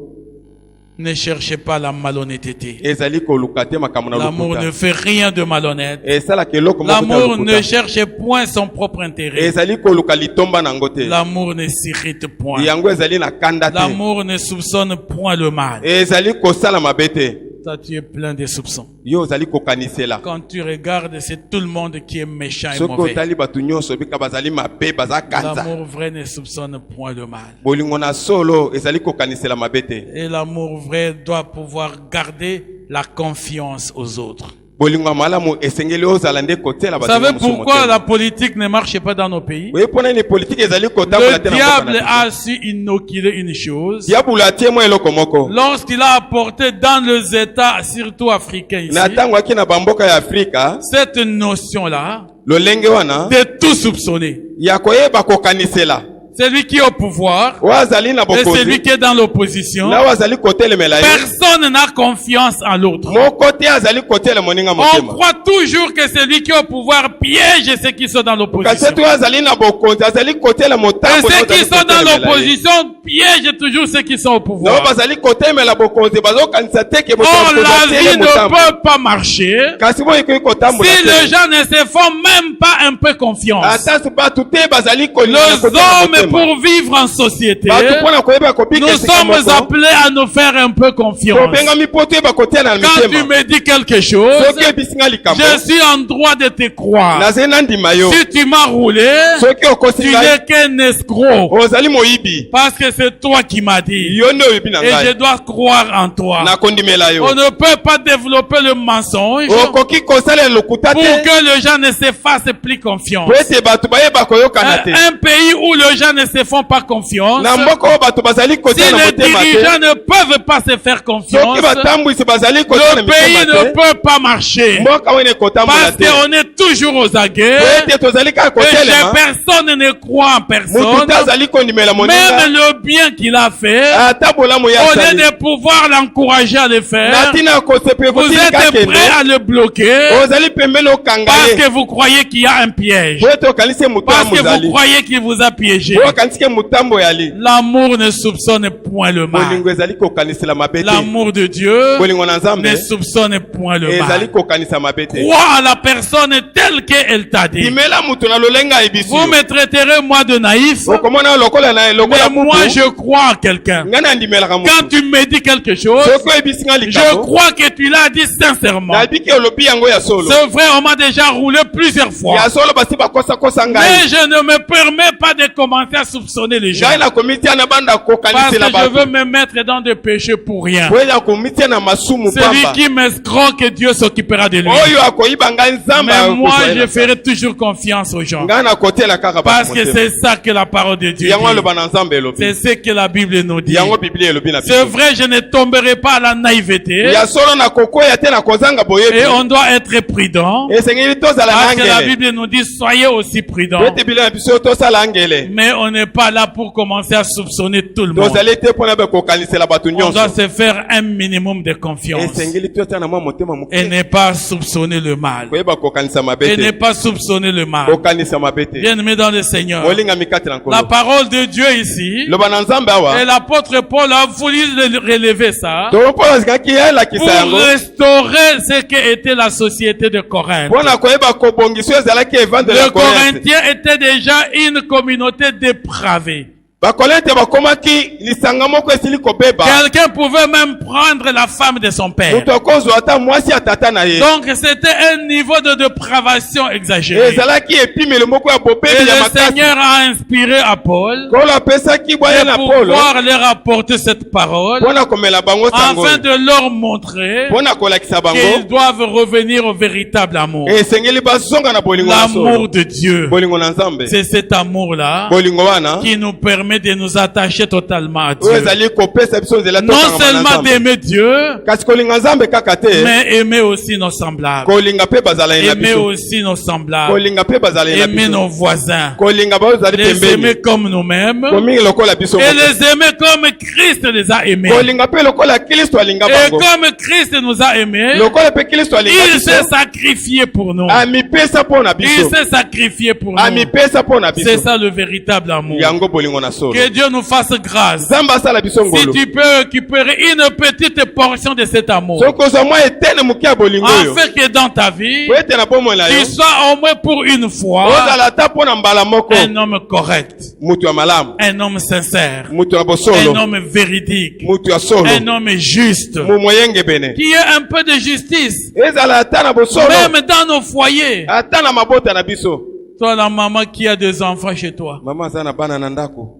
ne cherchez pas la malhonnêteté. Ezali koluka te makambo na L'amour lokuta. ne fait rien de malhonnête. Esalaka eloko moko te na L'amour ne lokuta. cherche point son propre intérêt. Ezali koluka litomba nango te. L'amour ne s'irrite point. Yango ezali na kanda te. L'amour ne soupçonne point le mal. Ezali kosala mabe te. Toi, tu es plein de soupçons. Yo ozali kokanisela. Quand tu regardes, c'est tout le monde qui est méchant et Soki mauvais. otali bato nyonso bika bazali mabe baza kanza. L'amour vrai ne soupçonne point le mal. Bolingo na solo ezali kokanisela mabe te. Et l'amour vrai doit pouvoir garder la confiance aux autres. Bolingo ya malamu esengeli ozala nde kotiela Vous bato savez mosusu pourquoi motema. la politique ne marche pas dans nos pays? Oye mpona nini politike ezali kotambola Le te na diable mboka na a biso. su inoculer une chose. Diabolo atie mwa eloko moko. Lorsqu'il a apporté dans les États, surtout africains ici, Na ntango aki na bamboka ya Afrika, cette notion-là lolenge wana de tout soupçonner. ya koyeba kokanisela. Celui qui est au pouvoir Oyo azali na et celui bokonzi qui est dans l'opposition, na oyo azali kotelemela ye. personne n'a confiance en l'autre. Moko te azali kotela moninga On motema. croit toujours que celui qui est au pouvoir piège ceux qui sont dans Kasi l'opposition. oyo azali na bokonzi azali kotela Et motambo ceux qui sont dans l'opposition piègent toujours ceux qui sont au nao pouvoir. bazali kotelemela bokonzi bazokanisa te ke moto Or, la akozwa te vie ye ne motambo. peut pas marcher Kasi boyo ekoki kotambola si les te. gens ne se font même pas un peu confiance. Ata bato te bazali kolinga Les kotela hommes motema. motema. pour vivre en société, Bato mpona koyeba kobika nous esika sommes moko. appelés à nous faire un peu confiance. Tobengami po toyeba kotia na Quand tu mitema. me dis quelque chose, Soki ebisinga likambo. je suis en droit de te croire. Nazali na ndima yo. Si tu m'as roulé, Soki tu okosi ngai. n'es qu'un escroc. Ozali moyibi. Parce que c'est toi qui m'as dit. Yo nde oyebi na Et je ngai. dois croire en toi. Nakondimela yo. On ne peut pas développer le mensonge Okoki kosalela lokuta pour te. que les gens ne se fassent plus confiance. Po ete bato bayeba koyokana te. Un pays où les gens ne se font pas confiance, Na mboka oyo bato bazali si kotia na les motema dirigeants te. ne peuvent pas se faire confiance, Soki batambwisi bazali kotia na le pays mitema ne te. peut pas marcher. Mboka oyo ekotambola Parce te. qu'on est toujours aux aguets. Po ete tozali kaka Et kotelema. personne ne croit en Mutu personne. te azali kondimela moninga. Même le bien qu'il a fait, Ata bolamu ya au lieu asali. de pouvoir l'encourager à le faire, Na tina kosepe vous kotili êtes kakende. prêts à le bloquer Ozali pembeni okanga parce ye. que vous croyez qu'il y a un piège. Po ete okanisi mutu ya Parce que vous mozali. croyez qu'il vous a piégé. Po okanisi mutambo yali. L'amour ne soupçonne point le mal. Bolingo ezali kokanisela mabe te. L'amour de Dieu Bolingo na Nzambe ne soupçonne point le ezali mal. kokanisa mabe te. Crois à la personne telle qu'elle t'a dit. Dimela mutu na lolenga ebisu. Vous me traiterez moi de naïf, Okomona lokola na lokola mais moi je crois en quelqu'un. Nga na ndimelaka mutu. Quand tu me dis quelque chose, Soko ebisinga je likambo. crois que tu l'as dit sincèrement. Nabiki olobi yango ya solo. C'est vrai, on m'a déjà roulé plusieurs fois. Ya solo basi bakosa kosa Mais ngai. je ne me permets pas de commencer à soupçonner les gens. Ngai na komitia na banda Parce que kokanisela je veux bato. me mettre dans des péchés pour rien. Po ya komitia na masumu Celui pamba. qui m'escroque, Dieu s'occupera de lui. Oyo akoyiba ngai Nzambe Mais moi, akokoyela. je ferai toujours confiance aux gens. Ngai na kotela kaka Parce bato que motema. c'est ça que la parole de Dieu Yango dit. aloba na Nzambe elobi. C'est ce que la Bible nous dit. Yango Biblia elobi na C'est biso. vrai, je ne tomberai pas à la naïveté. Ya solo na kokoya te na kozanga boyebi. Et on doit être prudent. Esengeli tozala na Parce que la ngele. Bible nous dit, soyez aussi prudents. Po ete Biblia na biso tosala ngele. Mais on n'est pas là pour commencer à soupçonner tout le monde. Tozali te mpona kokanisela bato On doit nyonso. se faire un minimum de confiance. Esengeli tosala na mwa motema Et moke. ne pas soupçonner le mal. Koyeba kokanisa mabe Et ne te. pas soupçonner le mal. Kokanisa mabe te. Bien-aimé dans le Seigneur. Molinga mikati na La nkolo. parole de Dieu ici, Loba na Nzambe et awa. l'apôtre Paul a voulu relever ça To mpo azikaki pour yelakisa yango. restaurer ce qu'était la société de Corinthe. Mpona koyeba kobongisa oyo ezalaki evangele Les ya Korinthe. Corinthiens étaient déjà une communauté dépravée. Bakorinthe bakomaki lisanga moko esili kobeba. Quelqu'un pouvait même prendre la femme de son père. Moto akozwa ata mwasi ya tata na ye. Donc c'était un niveau de dépravation exagéré. Ezalaki epimelo moko ya Et bobeli ya le makasi. Seigneur a inspiré à Paul Kolo apesaki bwanya de na Polo pouvoir leur apporter cette parole mpona komela bango sango. afin de leur montrer Mpona kolakisa qu'ils bango. doivent revenir au véritable amour. Esengeli bazonga na bolingo na L'amour solo. de Dieu. Bolingo na Nzambe. C'est cet amour-là Bolingo wana. qui nous permet de nous attacher totalement à Oyo Dieu. ezali kopesa biso nzela Non tokanga na seulement Nzambe. d'aimer Dieu, Kasi kolinga Nzambe kaka te. mais aimer aussi nos semblables. Kolinga pe bazala na Aimer biso. aussi nos semblables. Kolinga pe bazala na Aimer nos biso. voisins. Kolinga bazali Les pembeni. aimer comme nous-mêmes. Komingi lokola biso Et moko. les aimer comme Christ les a aimés. Kolinga pe lokola Kristo alinga Et bango. comme Christ nous a aimés, Lokola pe Kristo alinga il biso. s'est sacrifié pour nous. Amipesa mpona Il biso. s'est sacrifié pour nous. Amipesa mpona C'est biso. ça le véritable amour. Yango bolingo na solo. Que Dieu nous fasse grâce. Nzambe asala biso Si ngolo. tu peux récupérer une petite portion de cet amour, Soki ozwa mwa etene moke ya bolingo oyo. afin que dans ta vie, Po ete na bomoi na yo. tu sois au moins pour une fois Ozala ata mpona mbala moko. un homme correct, Mutu ya malamu. un homme sincère, Mutu ya un bosolo. homme véridique, Mutu ya solo. un homme juste, Moyenge bene. qui ait un peu de justice, Ezala ata na bosolo. même dans nos foyers. Ata na mabota na biso. Toi, la maman qui a des enfants chez toi, Mama aza na bana na ndako.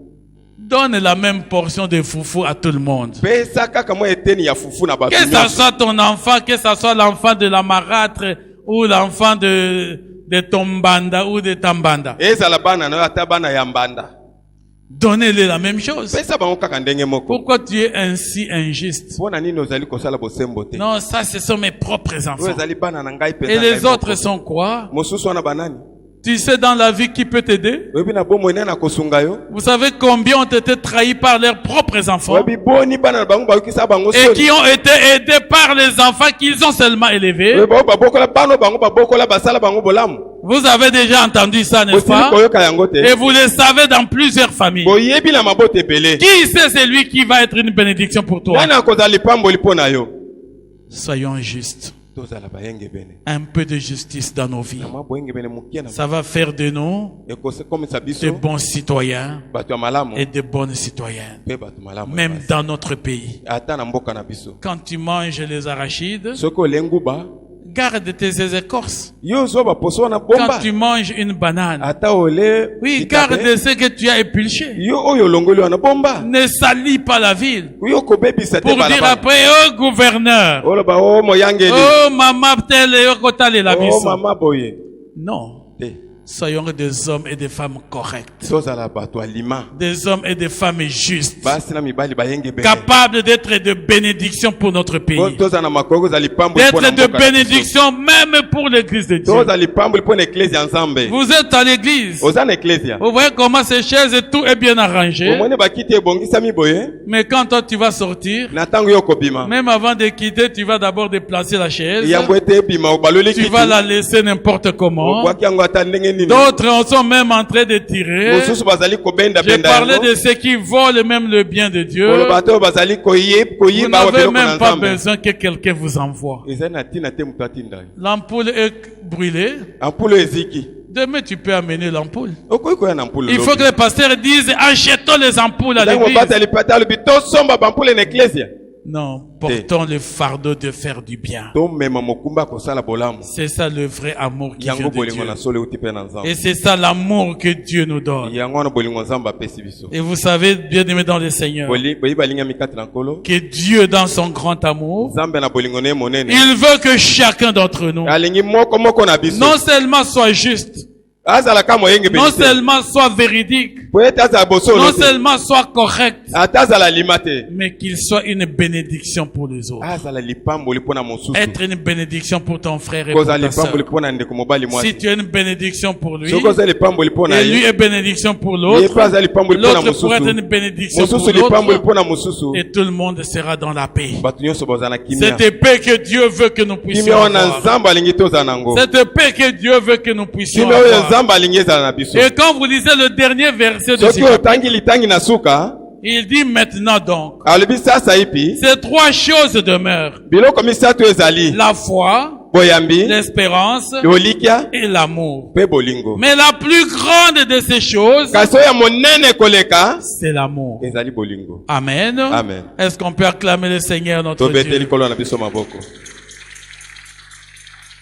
donne la même portion de foufou à tout le monde. Pesa kaka mwa eteni ya fufu na bato Que ça nyonso. soit ton enfant, que ça soit l'enfant de la marâtre ou l'enfant de ton banda ou de tambanda. Ezala bana na yo ata bana ya mbanda. Donnez-les la même chose. Pesa bango kaka ndenge moko. Pourquoi tu es ainsi injuste? Mpona nini ozali kosala bosembo te? Non, ça, ce sont mes propres Oyo enfants. ezali bana na ngai pesa Et ngai les moko. autres sont quoi? Mosusu wana banani? Tu sais dans la vie qui peut t'aider? Oyebi na bomoi nani akosunga yo? Vous savez combien ont été trahis par leurs propres enfants? Oyebi boni bana na bango bayokisa bango Et soni. qui ont été aidés par les enfants qu'ils ont seulement élevés? Oyebi bao babokola bano bango babokola basala bango bolamu. Vous avez déjà entendu ça, n'est-ce Bosili pas? koyoka yango te. Et vous le savez dans plusieurs familles. Boyebi na mabota ebele. Qui c'est celui qui va être une bénédiction pour toi? Nani akozala lipamboli mpo na yo? Soyons justes. tozala bayenge bene un peu de justice dans nos vies. na mwa boyenge bene mukie na Ça va faire de nous ekokomisa de biso bons citoyens bato ya malamu et de bonnes citoyennes, mpe bato malamu ya même basi. dans notre pays. ata na mboka na biso Quand tu manges les arachides, soki olie nguba garde tes écorces. yo ozwa baposo wana Quand bomba tu manges une banane, ata ole oui, garde ce que tu as épluché. yo oyo olongoli wana bomba Ne salis pas la ville yo kobebisa te pour dire balabala après, oh gouverneur, oloba o moyangeli oh maman telle, oh kotale la o biso. mama boye Non, te soyons des hommes et des femmes corrects, tozala bato alima des hommes et des femmes justes, basi na mibali bayenge bene capables d'être de bénédiction pour notre pays, tozala na makolo kozala lipamboli mpo na d'être de mboka na biso. bénédiction même pour l'église de Dieu. tozala lipamboli mpo na eklezia ya nzambe Vous êtes à l'église, oza na eklezia vous voyez comment ces chaises et tout est bien arrangé, omoni bakiti ebongisami boye mais quand toi tu vas sortir, na ntango yo kobima même avant de quitter, tu vas d'abord déplacer la chaise, yambo ete ebima baloli tu kiti vas la laisser n'importe comment. obwaki yango ata ndenge nini D'autres sont même en train de tirer. mosusu bazali J'ai kobendabenda parlé yango de ceux qui volent même le bien de Dieu. koloba te oyo bazali Vous koyiba wa n'avez biloko na même pas nzambe besoin que quelqu'un vous envoie. ezali na ntina te moto atinda yo L'ampoule est brûlée. ampule oyo eziki Demain, tu peux amener l'ampoule. okoki koya na ampule Il faut que les pasteurs disent, achetons les ampoules à ntango l'église. mobatali pate alobi tosomba bampule na eklesia Non, portons le fardeau de faire du bien. tomema mokumba ya kosala bolamu C'est ça le vrai amour qui vient yango de bolingo Dieu. na solo euti mpe na nzambe Et c'est ça l'amour que Dieu nous donne. yango wana bolingo nzambe apesi biso Et vous savez, bien aimé dans le Seigneur, boyi balingami kati na nkolo que Dieu, dans son grand amour, nzambe na bolingo na ye monene il veut que chacun d'entre nous, alingi moko na biso non seulement soit juste, azalaka moyenge non beni te seulement soit véridique, po ete azala bosolo non te seulement soit correct, ata azala lima te mais qu'il soit une bénédiction pour les autres. azala lipamboli mpo na mosusu Être une bénédiction pour ton frère et pour kozala ta sœur. lipamboli mpo na ndeko mobali Si mwasi tu es une bénédiction pour lui, soki oza lipamboli mpo na et lui ye est bénédiction pour ye l'autre, mpe aza lipamboli mpo na l'autre pourrait être une mosusu bénédiction pour mosusu lipamboli mpo l'autre, na mosusu et tout le monde sera dans la paix. bato nyonso bazala na kimia Cette paix que Dieu veut que nous puissions kimia wana avoir. nzambe alingi tozala nango Cette paix que Dieu veut que nous puissions kimia oyo avoir. nzambe alingi ezala na biso Et quand vous lisez le dernier verset de soki ce chapitre, otangi litangi na suka il dit maintenant donc, alobi sasa ipi ces trois choses demeurent. biloko misato ezali La foi, boyambi l'espérance bolikia et l'amour. mpe bolingo Mais la plus grande de ces choses, kasi oyo ya monene koleka c'est l'amour. ezali bolingo Amen. Amen. Est-ce qu'on peut acclamer le Seigneur notre tobeteli Dieu? kolo na biso maboko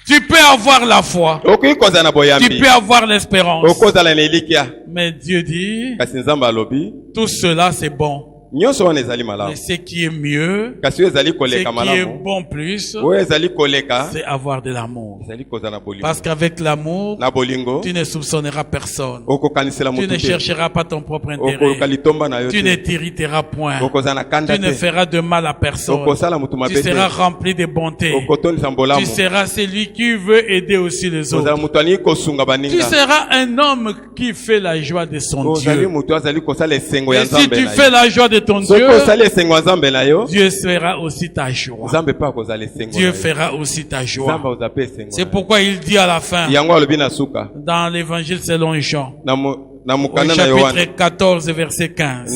Tu peux avoir la foi. okoki kozala na Tu boyambi peux avoir l'espérance. okozala na elikia Mais Dieu dit, kasi nzambe alobi tout cela c'est bon. nyonso wana ezali Mais malamu ce qui est mieux, kasi oyo ezali ce koleka qui est malamu bon plus, oyo ezali koleka c'est avoir de l'amour. ezali kozala na bolingo Parce qu'avec l'amour, na bolingo tu ne soupçonneras personne. okokanisela Tu motu ne te chercheras pas ton propre okoluka intérêt. litomba na yo Tu ne te t'irriteras point. okozala na kanda Tu ne te feras de mal à personne. okosala motu Tu mabe seras te rempli de bonté. okotondisa Tu mbolamu seras celui qui veut aider aussi les kozala autres. moto alingi kosunga Tu baninga seras un homme qui fait la joie de son ozali Dieu. moto azali kosala esengo ya Et si nzambe tu na fais yo la joie de ton soki Dieu, osali esengo ya nzambe na yo Dieu sera aussi ta joie. nzambe mpe akozala esengo na Dieu yo fera aussi ta nzambe joie. akoza mpe esengo C'est na pourquoi il dit à la fin, yo yango alobi na suka dans l'évangile selon Jean, na au mokanda na yohana chapitre 14, verset 15,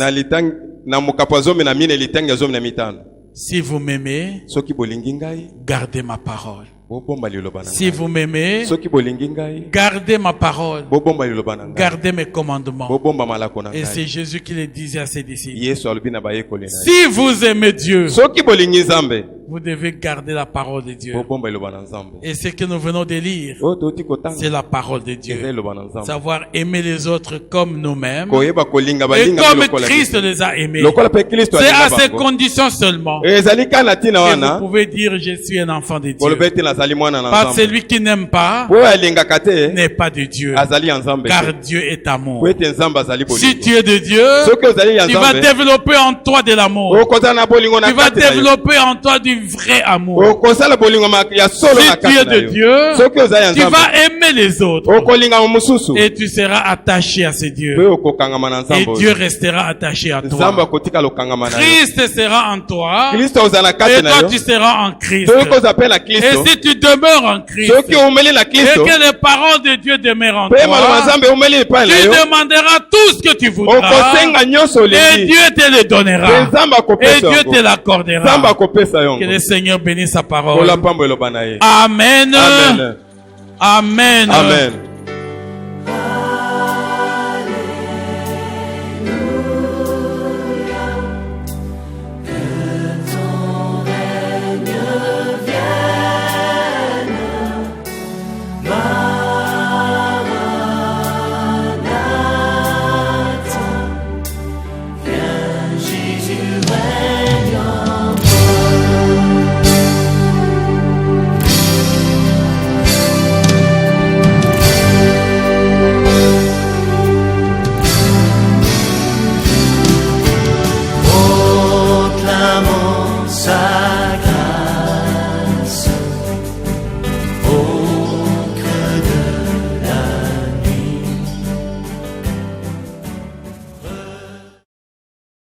na mokapo ya zomi na mine litangi ya zomi na mitano si vous m'aimez, soki bolingi ngai gardez ma parole. bobomba liloba na Si ngai vous m'aimez, soki bolingi ngai gardez ma parole. bobomba liloba na ngai Gardez mes commandements. bobomba malako na Et c'est ngai Jésus qui le disait à ses disciples. yesu alobi na bayekoli na ye Si vous aimez Dieu, soki bolingi nzambe vous devez garder la parole de Dieu. bobomba liloba na nzambe Et ce que nous venons de lire, oyo touti c'est kotanga la parole de eza Dieu. liloba na nzambe Savoir aimer les autres comme nous-mêmes. koyeba kolinga Et balinga comme lokola Christ biso. les a aimés. lokola mpe kristo C'est à alinga ces bango conditions seulement ezali kana ntina que vous wana pouvez dire je suis un enfant de koloba Dieu. ete nazali mwana na Pas nzambe celui qui n'aime pas oyo alingaka te n'est pas de Dieu. azali ya nzambe Car te Dieu est amour. po ete nzambe azali Si bolingo tu es de Dieu, soki ozali ya tu vas nzambe développer en toi de l'amour. okozala na bolingo na Tu vas kati na yo développer en toi du vrai amour. okosala bolingo ya solo Si na tu es kati na de yo Dieu, soki ozali ya tu nzambe vas aimer les autres. okolinga mosusu Et tu seras attaché à ce Dieu. mpe okokangama na Et nzambe Dieu oyo restera attaché à nzambe toi. akotikala okangama na yo Christ sera en toi. kristo ozala na Et kati na toi, yo tu seras en Christ. soki oza mpe na Et kristo si tu demeures en Christ, soki omeli na et kristo que les paroles de Dieu demeurent en mpe maloba toi, nzambe omeli epai na tu yo demanderas tout ce que tu voudras. okosenga nyonso Et olingi Dieu te le mpe donnera. nzambe Et akopesa Dieu yango te l'accordera. nzambe akopesa yango Que le Seigneur bénisse sa Kola parole. pambo eloba na ye. Amen. Amen. Amen. Amen.